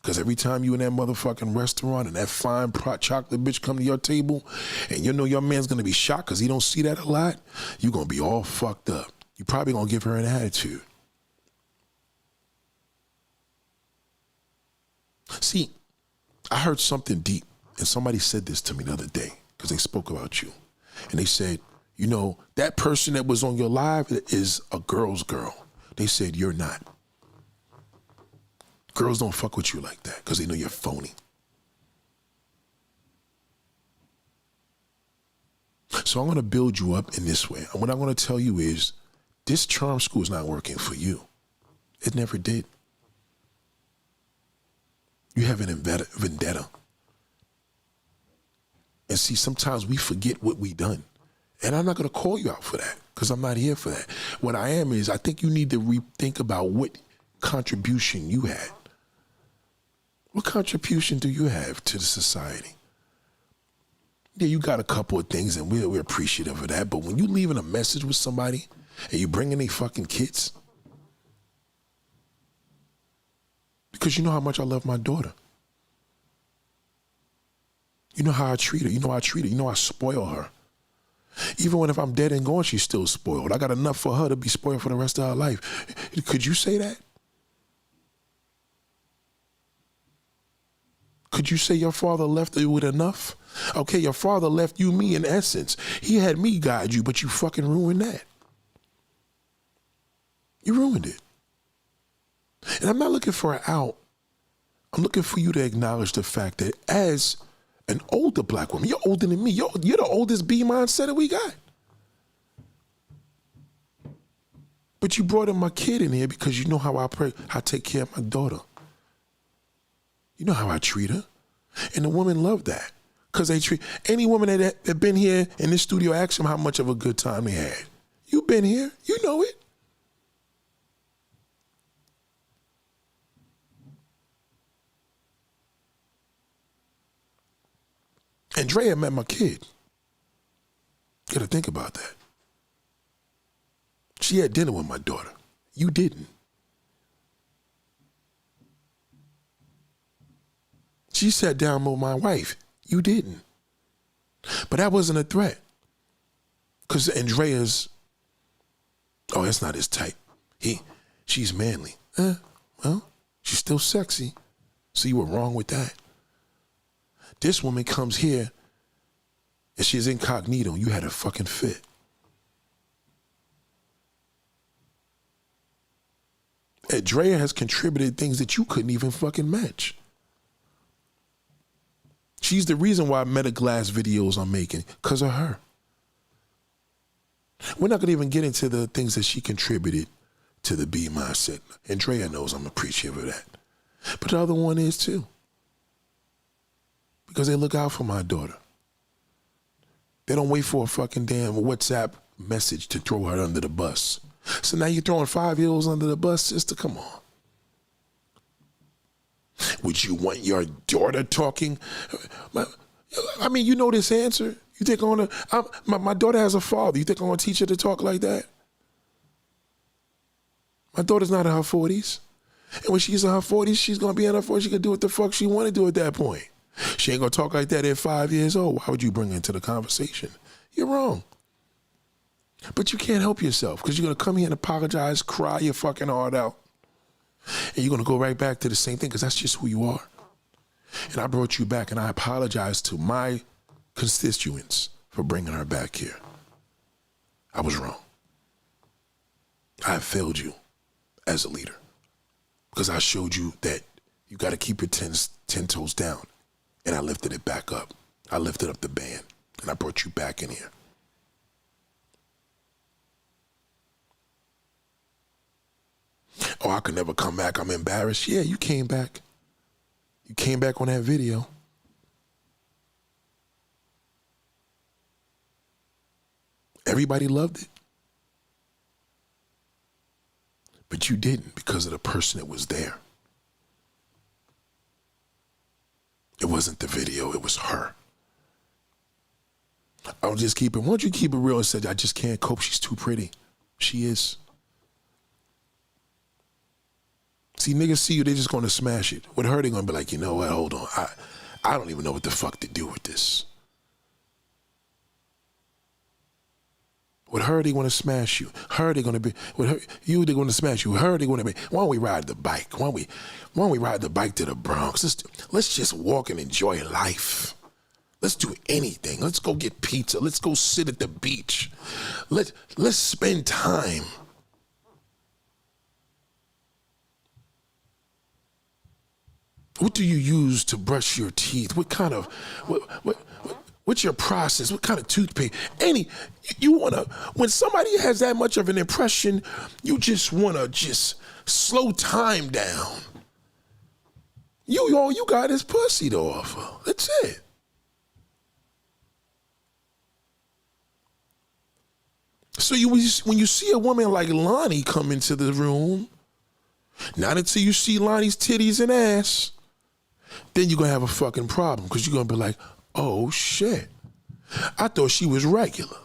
Because every time you in that motherfucking restaurant and that fine chocolate bitch come to your table and you know your man's going to be shocked because he don't see that a lot, you're going to be all fucked up. You're probably going to give her an attitude. See, I heard something deep, and somebody said this to me the other day because they spoke about you. And they said, that person that was on your live is a girl's girl. They said, you're not. Girls don't fuck with you like that because they know you're phony. So I'm going to build you up in this way. And what I'm going to tell you is this charm school is not working for you. It never did. You have an vendetta. And see, sometimes we forget what we done. And I'm not going to call you out for that because I'm not here for that. What I am is I think you need to rethink about what contribution you had. What contribution do you have to the society? Yeah, you got a couple of things and we're appreciative of that. But when you leaving a message with somebody and you bringing their fucking kids, Because you know how much I love my daughter. You know how I treat her. You know how I treat her. You know I spoil her. Even when if I'm dead and gone, she's still spoiled. I got enough for her to be spoiled for the rest of her life. Could you say that? Could you say your father left you with enough? Okay, your father left you me in essence. He had me guide you, but you fucking ruined that. You ruined it. And I'm not looking for an out. I'm looking for you to acknowledge the fact that as an older black woman, you're older than me. You're the oldest B mindset that we got. But you brought in my kid in here because you know how I take care of my daughter. You know how I treat her. And the women love that. Because they treat any woman that been here in this studio, ask them how much of a good time they had. You've been here. You know it. Andrea met my kid. You gotta think about that. She had dinner with my daughter. You didn't. She sat down with my wife. You didn't. But that wasn't a threat. Because Andrea's, oh, that's not his type. She's manly. Well, she's still sexy. So you were wrong with that. This woman comes here and she's incognito. You had a fucking fit. Andrea has contributed things that you couldn't even fucking match. She's the reason why Meta Glass videos I'm making, because of her. We're not gonna even get into the things that she contributed to the B mindset. Andrea knows I'm appreciative of that. But the other one is too. Because they look out for my daughter. They don't wait for a fucking damn WhatsApp message to throw her under the bus. So now you're throwing 5-year-olds under the bus, sister? Come on. Would you want your daughter talking? I mean, you know this answer. You think I'm gonna, my daughter has a father. You think I'm gonna teach her to talk like that? My daughter's not in her 40s. And when she's in her 40s, she's gonna be in her 40s. She can do what the fuck she wanna do at that point. She ain't gonna talk like that at 5 years old. Why would you bring her into the conversation? You're wrong. But you can't help yourself because you're gonna come here and apologize, cry your fucking heart out. And you're gonna go right back to the same thing because that's just who you are. And I brought you back and I apologize to my constituents for bringing her back here. I was wrong. I have failed you as a leader because I showed you that you gotta keep your 10 toes down. And I lifted it back up. I lifted up the band and I brought you back in here. Oh, I could never come back. I'm embarrassed. Yeah, you came back. You came back on that video. Everybody loved it. But you didn't because of the person that was there. It wasn't the video, it was her. I'll just keep it. Why don't you keep it real and say, I just can't cope. She's too pretty. She is. See, niggas see you, they just gonna smash it. With her, they gonna be like, you know what, hold on. I don't even know what the fuck to do with this. With her, they want to smash you. Her, they're gonna be, with her, you, they're gonna smash you. With her, they're gonna be, why don't we ride the bike? Why don't we ride the bike to the Bronx? Let's just walk and enjoy life. Let's do anything. Let's go get pizza. Let's go sit at the beach. Let's spend time. What do you use to brush your teeth? What kind of, what's your process? What kind of toothpaste? You wanna, when somebody has that much of an impression, you just wanna just slow time down. All you got is pussy to offer. That's it. So when you see a woman like Lonnie come into the room, not until you see Lonnie's titties and ass, then you're gonna have a fucking problem because you're gonna be like, oh shit, I thought she was regular.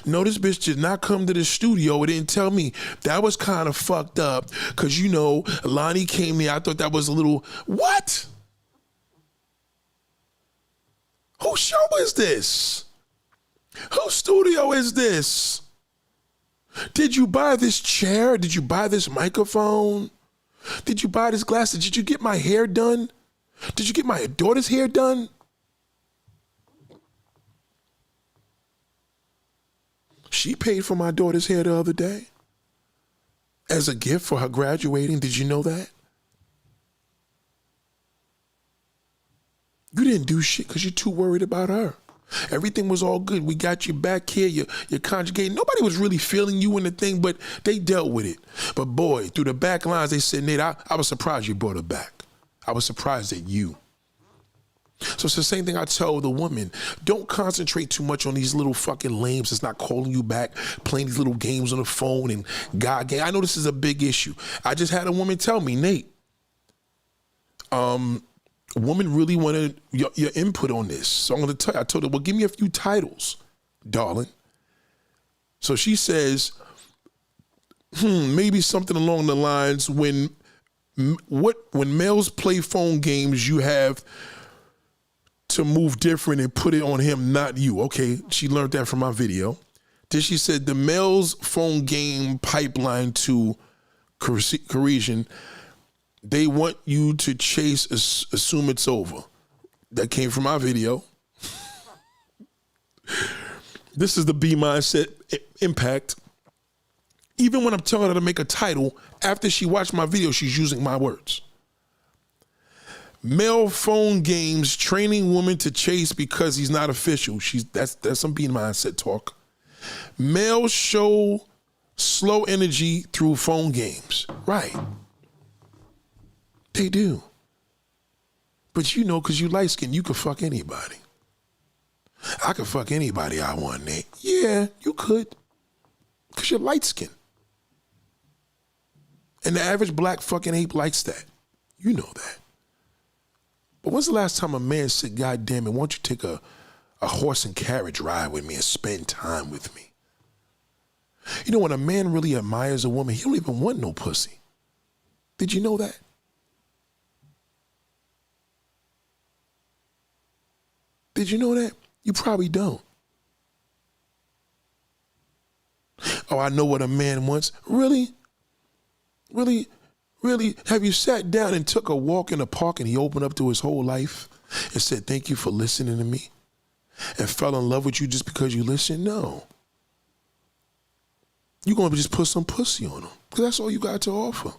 No, this bitch did not come to the studio. It didn't tell me. That was kind of fucked up because, you know, Lonnie came here. I thought that was a little, what? Whose show is this? Whose studio is this? Did you buy this chair? Did you buy this microphone? Did you buy this glass? Did you get my hair done? Did you get my daughter's hair done? She paid for my daughter's hair the other day as a gift for her graduating. Did you know that? You didn't do shit because you're too worried about her. Everything was all good. We got you back here. You're conjugating. Nobody was really feeling you in the thing, but they dealt with it. But boy, through the back lines, they said, Nate, I was surprised you brought her back. I was surprised at you. So it's the same thing I tell the woman. Don't concentrate too much on these little fucking lames that's not calling you back, playing these little games on the phone and God game. I know this is a big issue. I just had a woman tell me, Nate, woman really wanted your input on this. So I'm going to tell you, I told her, well, give me a few titles, darling. So she says, maybe something along the lines when males play phone games, you have to move different and put it on him, not you. Okay, she learned that from my video. Then she said the male's phone game pipeline to coercion, they want you to chase, assume it's over. That came from my video. This is the B Mindset Impact. Even when I'm telling her to make a title, after she watched my video, she's using my words. Male phone games training woman to chase because he's not official. That's some B Mindset talk. Males show slow energy through phone games. Right. They do. But you know, because you light skinned, you could fuck anybody. I could fuck anybody I want, Nate. Yeah, you could. Because you're light skinned. And the average black fucking ape likes that. You know that. But when's the last time a man said, God damn it, why don't you take a horse and carriage ride with me and spend time with me? You know, when a man really admires a woman, he don't even want no pussy. Did you know that? Did you know that? You probably don't. Oh, I know what a man wants. Really? Really? Really? Have you sat down and took a walk in the park and he opened up to his whole life and said, thank you for listening to me, and fell in love with you just because you listened? No. You're going to just put some pussy on him because that's all you got to offer.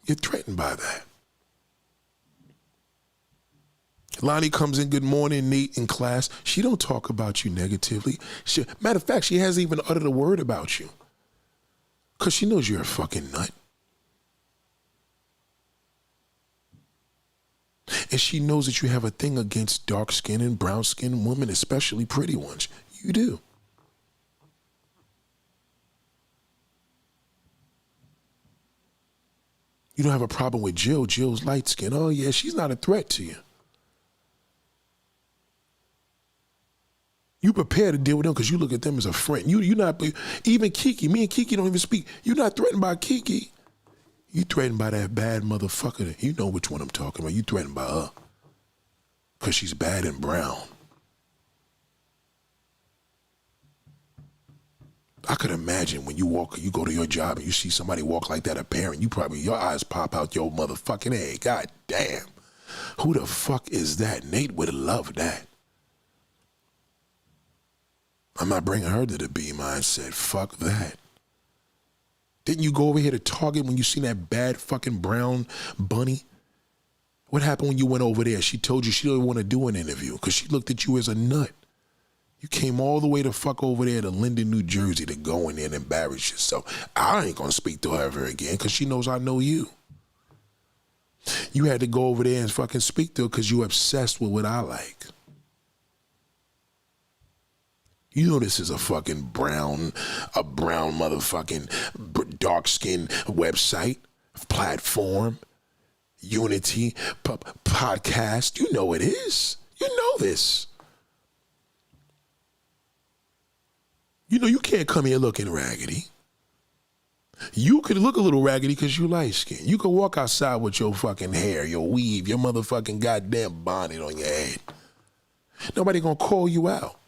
You're threatened by that. Lonnie comes in, good morning, Nate, in class. She don't talk about you negatively. Matter of fact, she hasn't even uttered a word about you because she knows you're a fucking nut. And she knows that you have a thing against dark-skinned and brown-skinned women, especially pretty ones. You do. You don't have a problem with Jill. Jill's light-skinned. Oh, yeah, she's not a threat to you. You prepare to deal with them because you look at them as a friend. You're not, even Kiki, me and Kiki don't even speak. You're not threatened by Kiki. You threatened by that bad motherfucker. You know which one I'm talking about. You threatened by her because she's bad and brown. I could imagine when you go to your job and you see somebody walk like that, a parent, your eyes pop out your motherfucking head. God damn. Who the fuck is that? Nate would love that. I'm not bringing her to the B Mindset. Fuck that. Didn't you go over here to Target when you seen that bad fucking brown bunny? What happened when you went over there? She told you she didn't want to do an interview because she looked at you as a nut. You came all the way to fuck over there to Linden, New Jersey to go in there and embarrass yourself. I ain't going to speak to her ever again because she knows I know you. You had to go over there and fucking speak to her because you're obsessed with what I like. You know this is a brown motherfucking dark-skinned website, platform. Unity podcast. You know it is. You know this. You know you can't come here looking raggedy. You could look a little raggedy because you light skinned. You could walk outside with your fucking hair, your weave, your motherfucking goddamn bonnet on your head. Nobody gonna call you out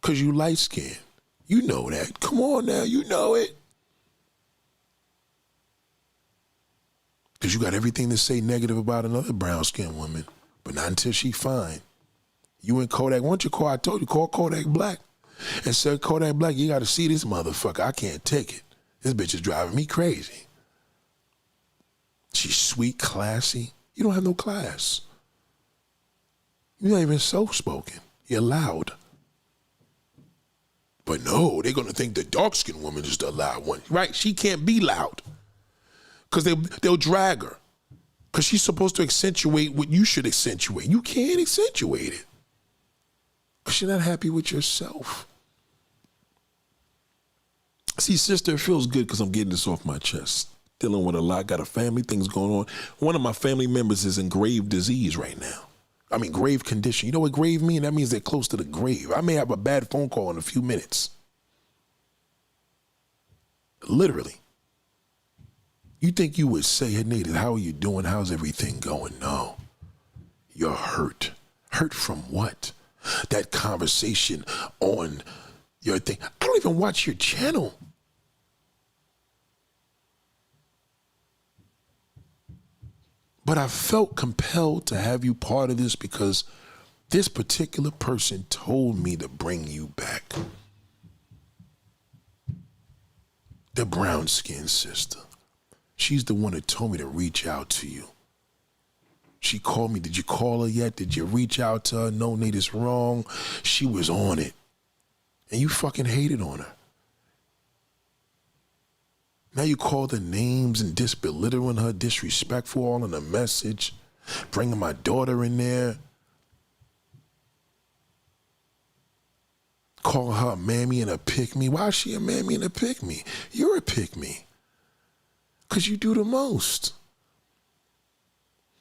because you light skinned. You know that. Come on now, you know it. Because you got everything to say negative about another brown-skinned woman, but not until she fine. You and Kodak, why don't you call, I told you, call Kodak Black and say, Kodak Black, you got to see this motherfucker. I can't take it. This bitch is driving me crazy. She's sweet, classy. You don't have no class. You're not even soft-spoken. You're loud. But no, they're going to think the dark-skinned woman is the loud one. Right? She can't be loud. Because they'll drag her. Because she's supposed to accentuate what you should accentuate. You can't accentuate it. Because you're not happy with yourself. See, sister, it feels good because I'm getting this off my chest. Dealing with a lot, got a family, things going on. One of my family members is in grave disease right now. I mean, grave condition. You know what grave means? That means they're close to the grave. I may have a bad phone call in a few minutes. Literally. You think you would say, hey, Nate, how are you doing? How's everything going? No. You're hurt. Hurt from what? That conversation on your thing. I don't even watch your channel. But I felt compelled to have you part of this because this particular person told me to bring you back. The brown-skinned sister. She's the one that told me to reach out to you. She called me. Did you call her yet? Did you reach out to her? No, Nate, it's wrong. She was on it. And you fucking hated on her. Now you call her names and belittling her, disrespectful, all in a message, bringing my daughter in there. Call her a mammy and a pick-me. Why is she a mammy and a pick-me? You're a pick-me. Because you do the most.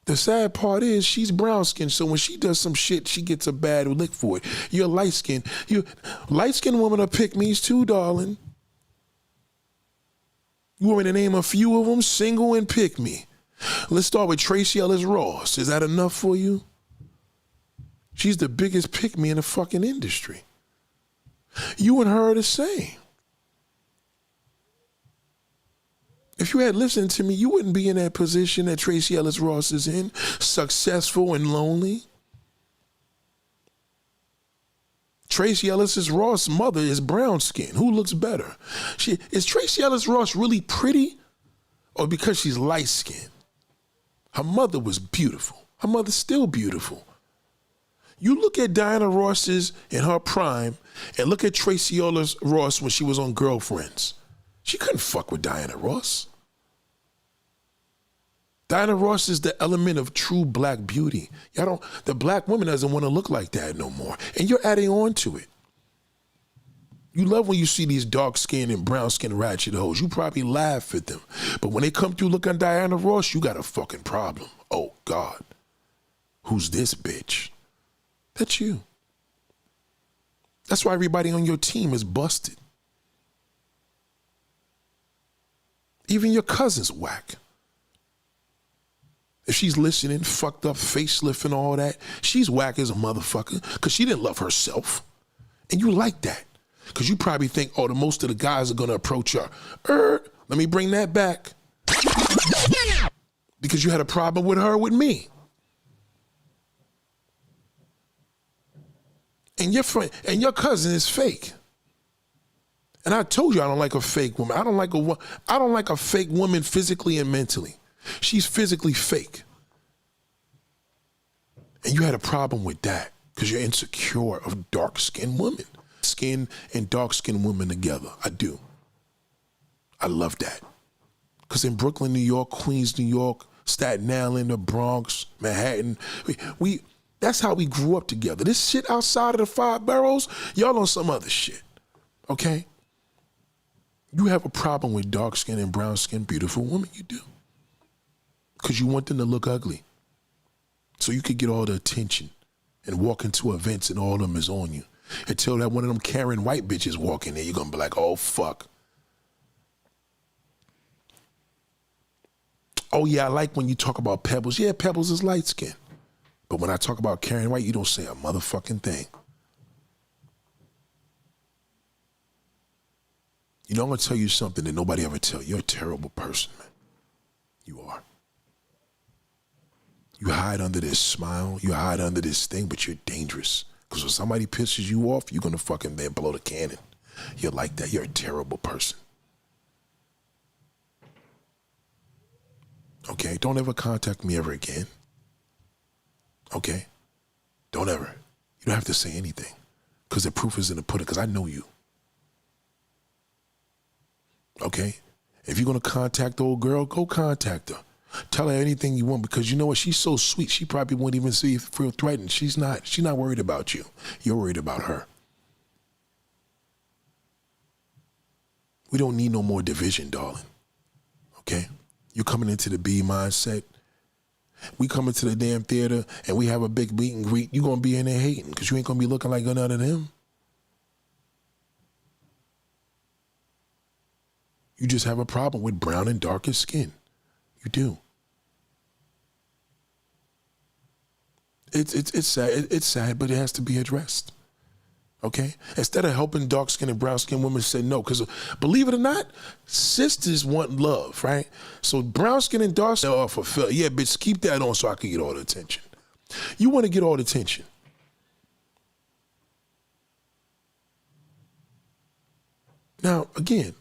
The sad part is she's brown-skinned, so when she does some shit, she gets a bad lick for it. You're light-skinned. Light-skinned women are pick-me's too, darling. You want me to name a few of them? Single and pick-me. Let's start with Tracee Ellis Ross. Is that enough for you? She's the biggest pick-me in the fucking industry. You and her are the same. If you had listened to me, you wouldn't be in that position that Tracee Ellis Ross is in, successful and lonely. Tracee Ellis Ross' mother is brown skin. Who looks better? Is Tracee Ellis Ross really pretty or because she's light skinned? Her mother was beautiful. Her mother's still beautiful. You look at Diana Ross's in her prime and look at Tracee Ellis Ross when she was on Girlfriends. She couldn't fuck with Diana Ross. Diana Ross is the element of true black beauty. The black woman doesn't want to look like that no more. And you're adding on to it. You love when you see these dark-skinned and brown-skinned ratchet hoes. You probably laugh at them. But when they come through looking at Diana Ross, you got a fucking problem. Oh, God. Who's this bitch? That's you. That's why everybody on your team is busted. Even your cousin's whack. If she's listening, fucked up, facelift and all that, she's whack as a motherfucker because she didn't love herself. And you like that because you probably think, oh, the most of the guys are going to approach her. Let me bring that back. Because you had a problem with her with me. And your friend and your cousin is fake. And I told you I don't like a fake woman. I don't like a fake woman physically and mentally. She's physically fake. And you had a problem with that because you're insecure of dark-skinned women. Skin and dark-skinned women together. I do. I love that. Because in Brooklyn, New York, Queens, New York, Staten Island, the Bronx, Manhattan, that's how we grew up together. This shit outside of the 5 boroughs, y'all on some other shit. Okay? You have a problem with dark-skinned and brown-skinned beautiful women. You do. because you want them to look ugly. So you could get all the attention and walk into events and all of them is on you. Until that one of them Karen White bitches walk in there, you're going to be like, oh, fuck. Oh, yeah, I like when you talk about Pebbles. Yeah, Pebbles is light skinned. But when I talk about Karen White, you don't say a motherfucking thing. You know, I'm going to tell you something that nobody ever tell you. You're a terrible person, man. You are. You hide under this smile. You hide under this thing, but you're dangerous. Because when somebody pisses you off, you're going to fucking then blow the cannon. You're like that. You're a terrible person. Okay? Don't ever contact me ever again. Okay? Don't ever. You don't have to say anything. Because the proof is in the pudding. Because I know you. Okay? If you're going to contact the old girl, go contact her. Tell her anything you want, because you know what? She's so sweet. She probably wouldn't even feel threatened. She's not worried about you. You're worried about her. We don't need no more division, darling. Okay? You're coming into the B mindset. We come into the damn theater and we have a big meet and greet. You're going to be in there hating because you ain't going to be looking like none of them. You just have a problem with brown and darker skin. You do. It's sad. It's sad, but it has to be addressed. Okay? Instead of helping dark skin and brown skin women, say no. Because believe it or not, sisters want love, right? So brown skin and dark skin are fulfilled. Yeah, bitch, keep that on so I can get all the attention. You want to get all the attention. Now, again,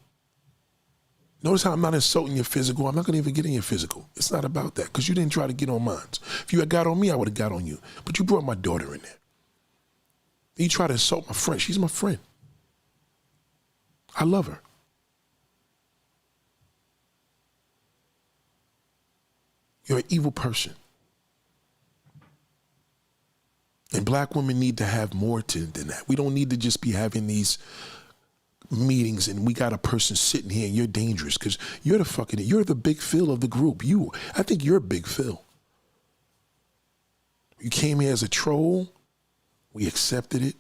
notice how I'm not insulting your physical. I'm not going to even get in your physical. It's not about that, because you didn't try to get on mine. If you had got on me, I would have got on you. But you brought my daughter in there. You try to insult my friend. She's my friend. I love her. You're an evil person. And black women need to have more than that. We don't need to just be having these meetings and we got a person sitting here and you're dangerous because you're the big Phil of the group. I think you're Big Phil. You came here as a troll. We accepted it.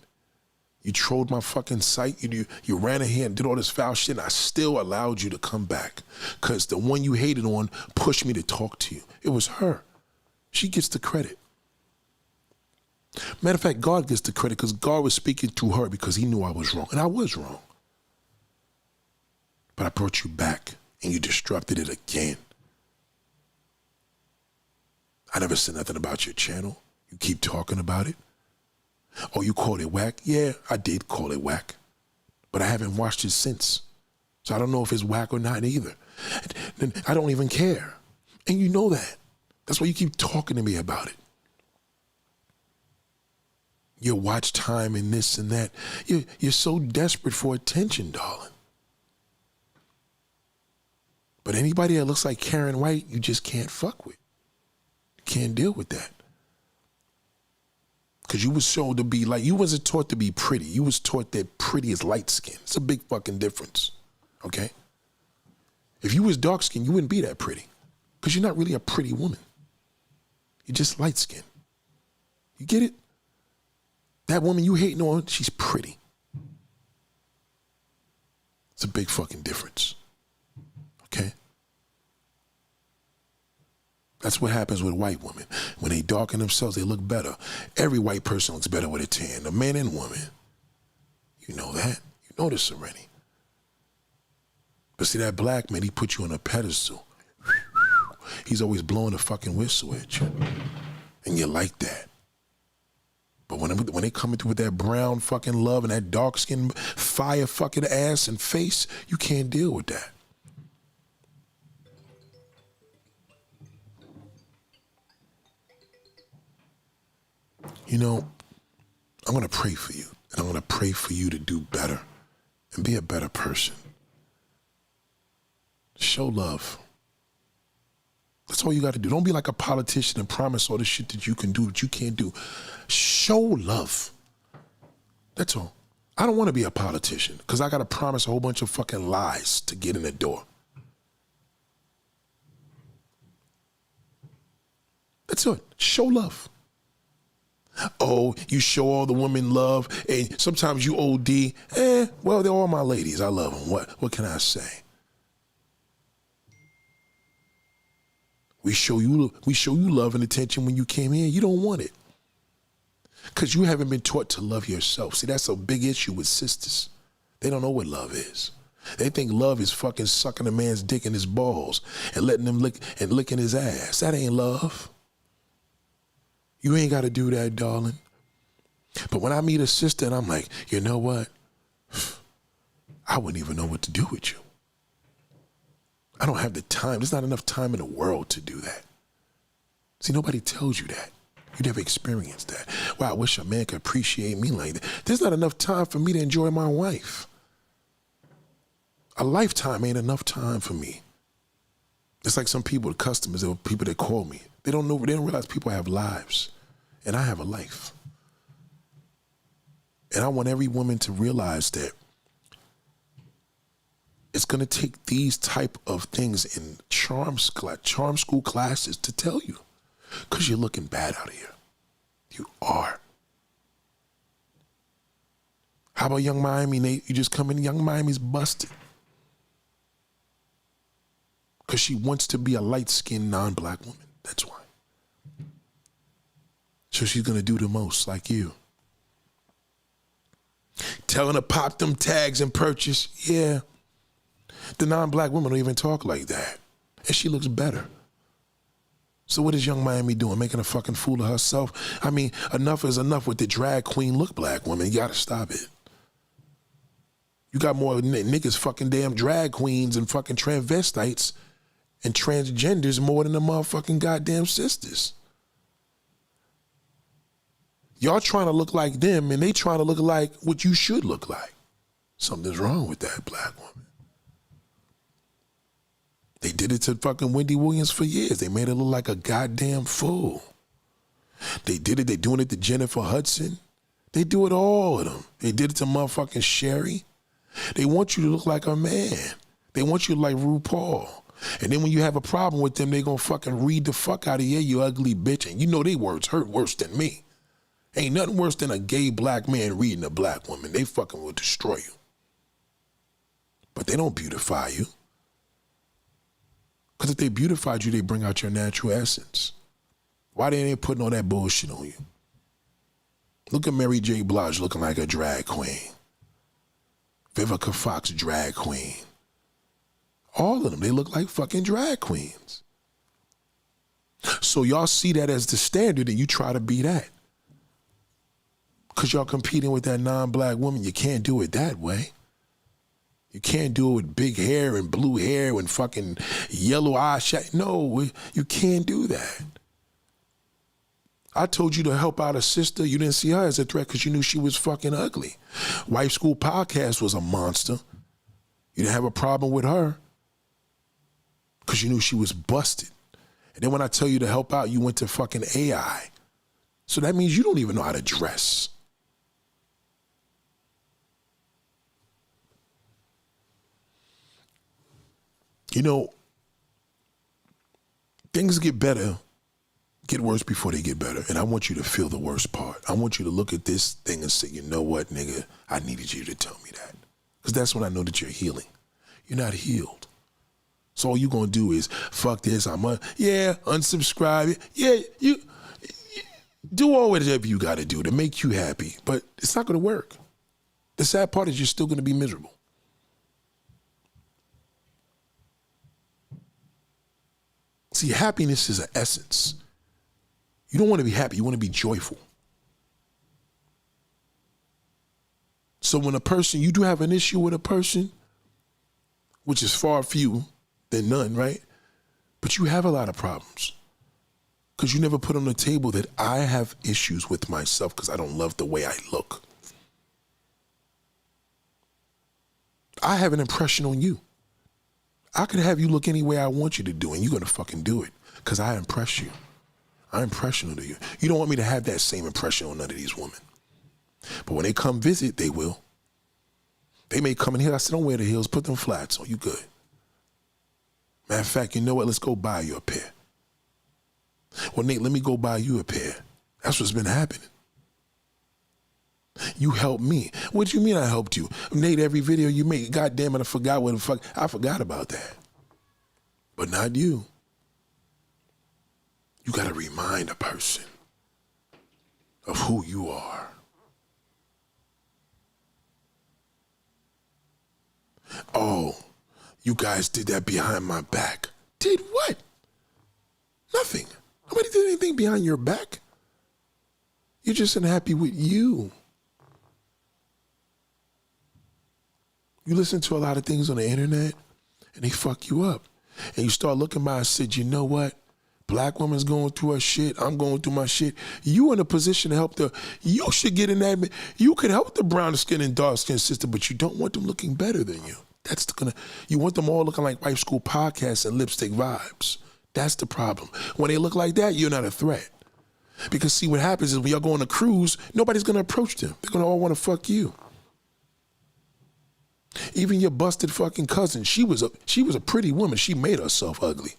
You trolled my fucking site. You ran ahead and did all this foul shit, and I still allowed you to come back because the one you hated on pushed me to talk to you. It was her. She gets the credit. Matter of fact, God gets the credit because God was speaking to her because he knew I was wrong, and I was wrong. But I brought you back, and you disrupted it again. I never said nothing about your channel. You keep talking about it. Oh, you called it whack? Yeah, I did call it whack. But I haven't watched it since. So I don't know if it's whack or not either. And I don't even care. And you know that. That's why you keep talking to me about it. Your watch time and this and that. You're so desperate for attention, darling. But anybody that looks like Karen White, you just can't fuck with. You can't deal with that. Because you was shown to be like, you wasn't taught to be pretty. You was taught that pretty is light skin. It's a big fucking difference, okay? If you was dark skin, you wouldn't be that pretty. Because you're not really a pretty woman. You're just light skin. You get it? That woman you hating on, she's pretty. It's a big fucking difference, okay? That's what happens with white women. When they darken themselves, they look better. Every white person looks better with a tan, a man and woman. You know that. You know this already. But see, that black man, he put you on a pedestal. He's always blowing a fucking whistle at you. And you like that. But when they come into with that brown fucking love and that dark skin fire fucking ass and face, you can't deal with that. You know, I'm going to pray for you. And I'm going to pray for you to do better and be a better person. Show love. That's all you got to do. Don't be like a politician and promise all the shit that you can do that you can't do. Show love. That's all. I don't want to be a politician because I got to promise a whole bunch of fucking lies to get in the door. That's it. Show love. Oh, you show all the women love, and sometimes you OD. Well, they're all my ladies. I love them. What can I say? We show you love and attention when you came in. You don't want it. Because you haven't been taught to love yourself. See, that's a big issue with sisters. They don't know what love is. They think love is fucking sucking a man's dick in his balls and letting him licking his ass. That ain't love. You ain't got to do that, darling. But when I meet a sister and I'm like, you know what? I wouldn't even know what to do with you. I don't have the time. There's not enough time in the world to do that. See, nobody tells you that. You never experienced that. Wow, I wish a man could appreciate me like that. There's not enough time for me to enjoy my wife. A lifetime ain't enough time for me. It's like some people, the customers, or people that call me. They don't realize people have lives. And I have a life. And I want every woman to realize that it's going to take these type of things in charm school classes to tell you. Because you're looking bad out here. You are. How about Young Miami, Nate? You just come in, Young Miami's busted. Because she wants to be a light-skinned, non-black woman. That's why. So she's going to do the most, like you. Telling her pop them tags and purchase. Yeah. The non-black women don't even talk like that. And she looks better. So what is Young Miami doing? Making a fucking fool of herself? I mean, enough is enough with the drag queen look black woman. You gotta stop it. You got more niggas fucking damn drag queens and fucking transvestites and transgenders more than the motherfucking goddamn sisters. Y'all trying to look like them and they trying to look like what you should look like. Something's wrong with that black woman. They did it to fucking Wendy Williams for years. They made her look like a goddamn fool. They did it. They doing it to Jennifer Hudson. They do it all of them. They did it to motherfucking Sherry. They want you to look like a man. They want you to like RuPaul. And then when you have a problem with them, they gonna fucking read the fuck out of you, you ugly bitch. And you know they words hurt worse than me. Ain't nothing worse than a gay black man reading a black woman. They fucking will destroy you. But they don't beautify you. Because if they beautified you, they bring out your natural essence. Why they ain't putting all that bullshit on you? Look at Mary J. Blige looking like a drag queen. Vivica Fox, drag queen. All of them, they look like fucking drag queens. So y'all see that as the standard and you try to be that. Because y'all competing with that non-black woman, you can't do it that way. You can't do it with big hair and blue hair and fucking yellow eyeshadow. No, you can't do that. I told you to help out a sister. You didn't see her as a threat because you knew she was fucking ugly. Wife School Podcast was a monster. You didn't have a problem with her because you knew she was busted. And then when I tell you to help out, you went to fucking AI. So that means you don't even know how to dress. You know, things get worse before they get better. And I want you to feel the worst part. I want you to look at this thing and say, you know what, nigga, I needed you to tell me that. Because that's when I know that you're healing. You're not healed. So all you're going to do is, fuck this, unsubscribe. Yeah, you do all whatever you got to do to make you happy. But it's not going to work. The sad part is you're still going to be miserable. See, happiness is an essence. You don't want to be happy, you want to be joyful. So when you do have an issue with a person, which is far few than none, right? But you have a lot of problems. Because you never put on the table that I have issues with myself because I don't love the way I look. I have an impression on you. I could have you look any way I want you to do, and you're going to fucking do it because I impress you. I'm impressionable to you. You don't want me to have that same impression on none of these women. But when they come visit, they will. They may come in here. I said, don't wear the heels. Put them flats on. You good. Matter of fact, you know what? Let's go buy you a pair. Well, Nate, let me go buy you a pair. That's what's been happening. You helped me. What do you mean I helped you? Nate, every video you make, God damn it, I forgot what the fuck. I forgot about that. But not you. You got to remind a person of who you are. Oh, you guys did that behind my back. Did what? Nothing. Nobody did anything behind your back. You're just unhappy with you. You listen to a lot of things on the internet and they fuck you up. And you start looking by and said, you know what? Black woman's going through her shit. I'm going through my shit. You in a position to help you should get in that. You can help the brown skin and dark skin sister, but you don't want them looking better than you. You want them all looking like Wife School Podcasts and Lipstick Vibes. That's the problem. When they look like that, you're not a threat. Because see, what happens is when y'all go on a cruise, nobody's going to approach them. They're going to all want to fuck you. Even your busted fucking cousin, she was a pretty woman. She made herself ugly.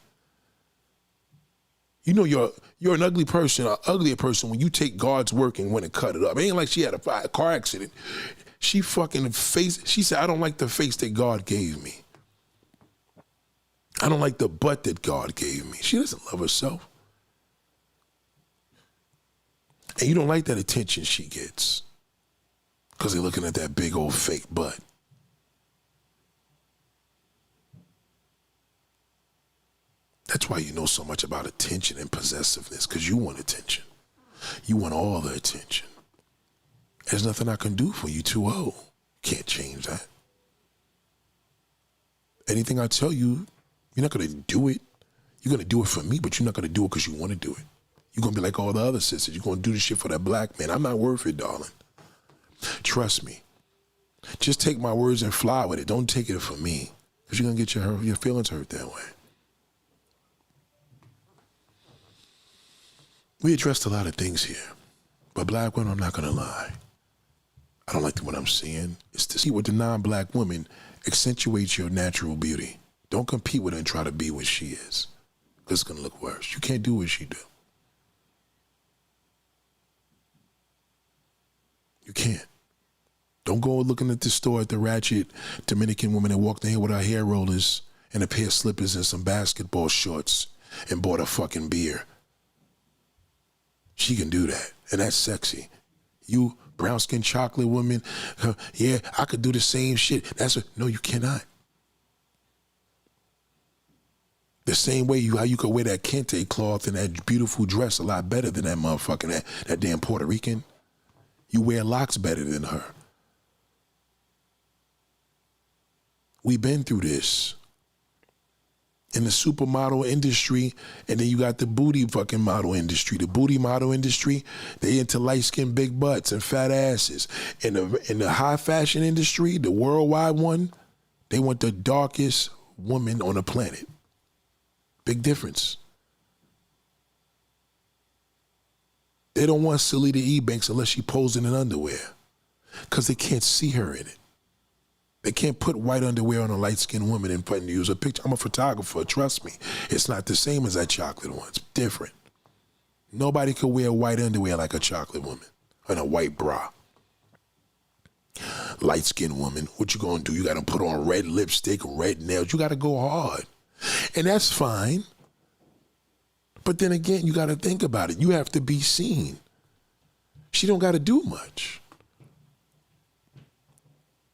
You know you're an ugly person, an uglier person when you take God's work and went and cut it up. It ain't like she had a car accident. She said, I don't like the face that God gave me. I don't like the butt that God gave me. She doesn't love herself. And you don't like that attention she gets because they're looking at that big old fake butt. That's why you know so much about attention and possessiveness, because you want attention. You want all the attention. There's nothing I can do for you, too old. Can't change that. Anything I tell you, you're not going to do it. You're going to do it for me, but you're not going to do it because you want to do it. You're going to be like all the other sisters. You're going to do this shit for that black man. I'm not worth it, darling. Trust me. Just take my words and fly with it. Don't take it for me, because you're going to get your feelings hurt that way. We addressed a lot of things here, but black women, I'm not going to lie. I don't like what I'm seeing. It's to see what the non-black woman accentuates your natural beauty. Don't compete with her and try to be what she is, because it's going to look worse. You can't do what she do. You can't. Don't go looking at the store at the ratchet Dominican woman that walked in here with her hair rollers and a pair of slippers and some basketball shorts and bought a fucking beer. She can do that, and that's sexy. You, brown-skinned chocolate woman, yeah, I could do the same shit. No, you cannot. The same way how you could wear that kente cloth and that beautiful dress a lot better than that motherfucking, that damn Puerto Rican. You wear locks better than her. We've been through this. In the supermodel industry, and then you got the booty fucking model industry. The booty model industry, they into light-skinned big butts and fat asses. In the high fashion industry, the worldwide one, they want the darkest woman on the planet. Big difference. They don't want Salida Ebanks unless she posing in underwear, because they can't see her in it. They can't put white underwear on a light-skinned woman and use a picture. I'm a photographer, trust me. It's not the same as that chocolate one. It's different. Nobody could wear white underwear like a chocolate woman and a white bra. Light-skinned woman, what you gonna do? You gotta put on red lipstick, red nails. You gotta go hard. And that's fine. But then again, you gotta think about it. You have to be seen. She don't gotta do much.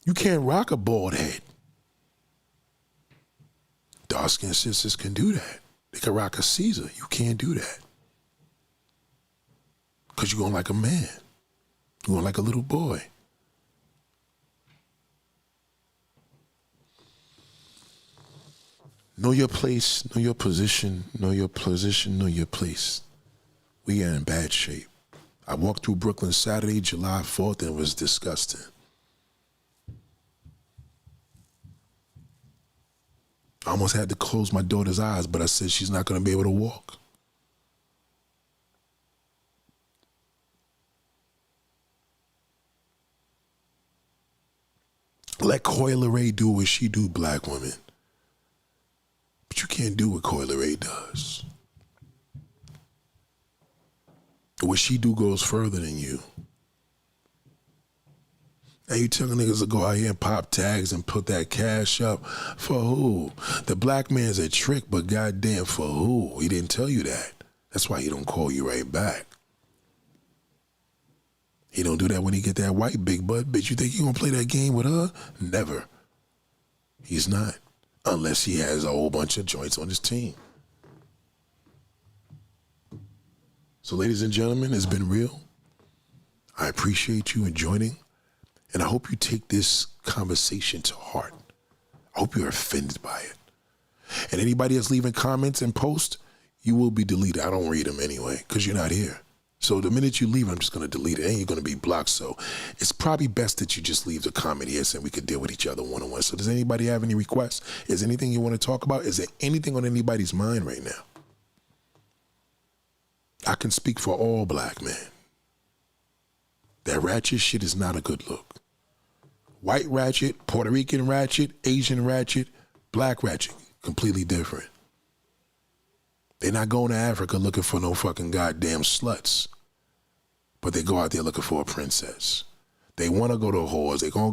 You can't rock a bald head. Dark-skinned sisters can do that. They can rock a Caesar. You can't do that. Because you're going like a man. You're going like a little boy. Know your place, know your position, know your position, know your place. We are in bad shape. I walked through Brooklyn Saturday, July 4th, and it was disgusting. I almost had to close my daughter's eyes, but I said she's not going to be able to walk. Let Coi Leray do what she do, black women. But you can't do what Coi Leray does. What she do goes further than you. Now you telling niggas to go out here and pop tags and put that cash up for who? The black man's a trick, but goddamn for who? He didn't tell you that. That's why he don't call you right back. He don't do that when he get that white big butt. Bitch, you think he gonna play that game with her? Never. He's not. Unless he has a whole bunch of joints on his team. So ladies and gentlemen, it's been real. I appreciate you joining. And I hope you take this conversation to heart. I hope you're offended by it. And anybody that's leaving comments and posts, you will be deleted. I don't read them anyway, because you're not here. So the minute you leave, I'm just going to delete it, and you're going to be blocked. So it's probably best that you just leave the comment here so we can deal with each other one-on-one. So does anybody have any requests? Is there anything you want to talk about? Is there anything on anybody's mind right now? I can speak for all black men. That ratchet shit is not a good look. White ratchet, Puerto Rican ratchet, Asian ratchet, black ratchet, completely different. They're not going to Africa looking for no fucking goddamn sluts, but they go out there looking for a princess. They want to go to whores. They're gonna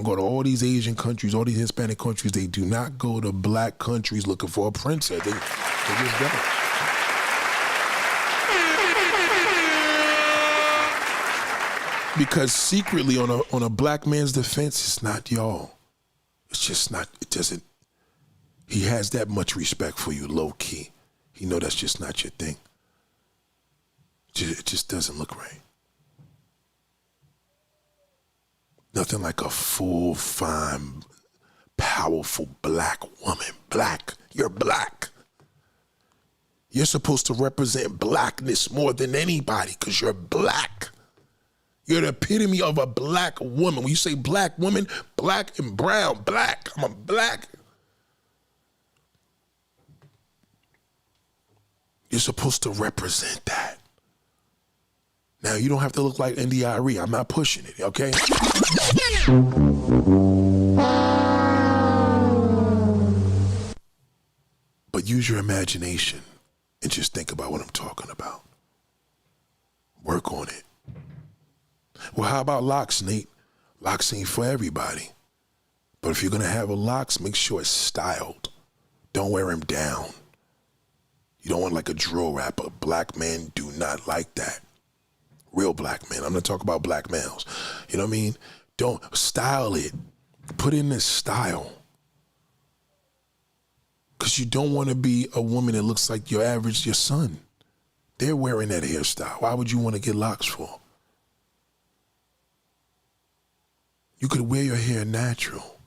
go to all these Asian countries, all these Hispanic countries. They do not go to black countries looking for a princess. They just don't. Because secretly on a black man's defense, it's not y'all. It's just not, it doesn't, he has that much respect for you, low key. He know that's just not your thing. It just doesn't look right. Nothing like a full, fine, powerful black woman. Black, you're black. You're supposed to represent blackness more than anybody because you're black. You're the epitome of a black woman. When you say black woman, black and brown, black. I'm a black. You're supposed to represent that. Now, you don't have to look like NDIRE. I'm not pushing it, okay? But use your imagination and just think about what I'm talking about. Work on it. Well, how about locks, Nate? Locks ain't for everybody. But if you're going to have a locks, make sure it's styled. Don't wear them down. You don't want like a drill rapper. Black men do not like that. Real black men. I'm not talking about black males. You know what I mean? Don't style it. Put in this style. Because you don't want to be a woman that looks like your son. They're wearing that hairstyle. Why would you want to get locks for? You could wear your hair natural,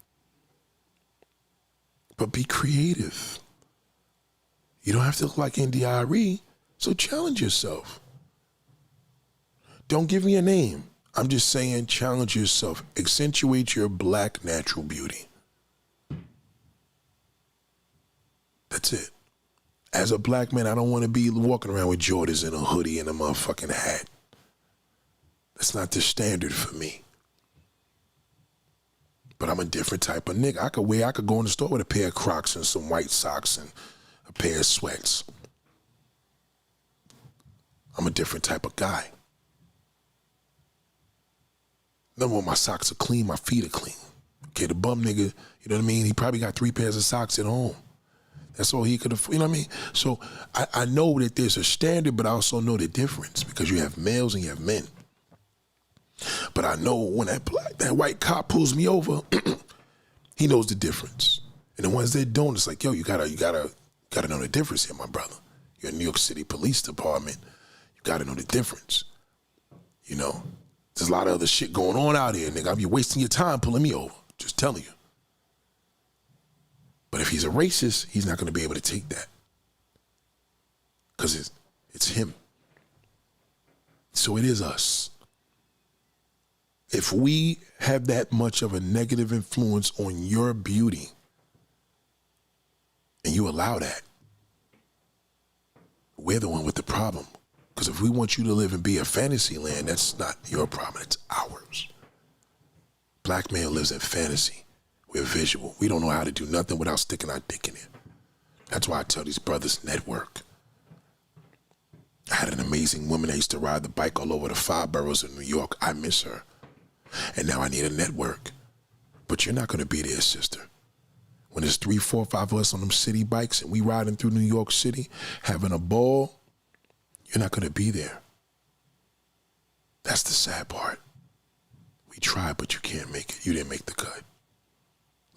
but be creative. You don't have to look like NDIRE, so challenge yourself. Don't give me a name. I'm just saying challenge yourself. Accentuate your black natural beauty. That's it. As a black man, I don't want to be walking around with Jordans and a hoodie and a motherfucking hat. That's not the standard for me. But I'm a different type of nigga. I could go in the store with a pair of Crocs and some white socks and a pair of sweats. I'm a different type of guy. Number one, my socks are clean, my feet are clean. Okay, the bum nigga, you know what I mean? He probably got 3 pairs of socks at home. That's all he could afford, you know what I mean? So I know that there's a standard, but I also know the difference because you have males and you have men. But I know when that white cop pulls me over, he knows the difference. And the ones that don't, it's like, yo, you gotta know the difference here, my brother. You're in New York City Police Department. You gotta know the difference. You know, there's a lot of other shit going on out here, nigga. You're wasting your time pulling me over. Just telling you. But if he's a racist, he's not gonna be able to take that. Because it's him. So it is us. If we have that much of a negative influence on your beauty and you allow that, we're the one with the problem. Because if we want you to live and be a fantasy land, that's not your problem, it's ours. Black man lives in fantasy. We're visual. We don't know how to do nothing without sticking our dick in it. That's why I tell these brothers, network. I had an amazing woman that used to ride the bike all over the 5 boroughs of New York. I miss her. And now I need a network. But you're not going to be there, sister. When there's 3, 4, 5 of us on them city bikes and we riding through New York City, having a ball, you're not going to be there. That's the sad part. We tried, but you can't make it. You didn't make the cut.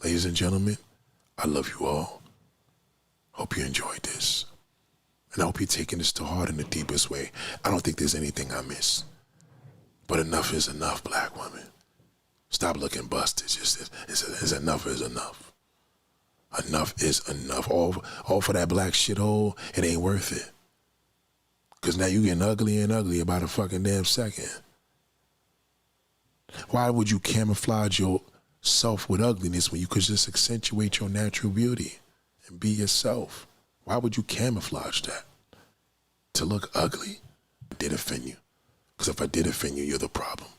Ladies and gentlemen, I love you all. Hope you enjoyed this. And I hope you're taking this to heart in the deepest way. I don't think there's anything I miss. But enough is enough, black women. Stop looking busted. It's enough is enough. Enough is enough. All for that black shithole, it ain't worth it. Because now you getting uglier and uglier by the fucking damn second. Why would you camouflage yourself with ugliness when you could just accentuate your natural beauty and be yourself? Why would you camouflage that? To look ugly? I did offend you. Because if I did offend you, you're the problem.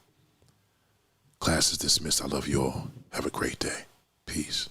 Class is dismissed. I love you all. Have a great day. Peace.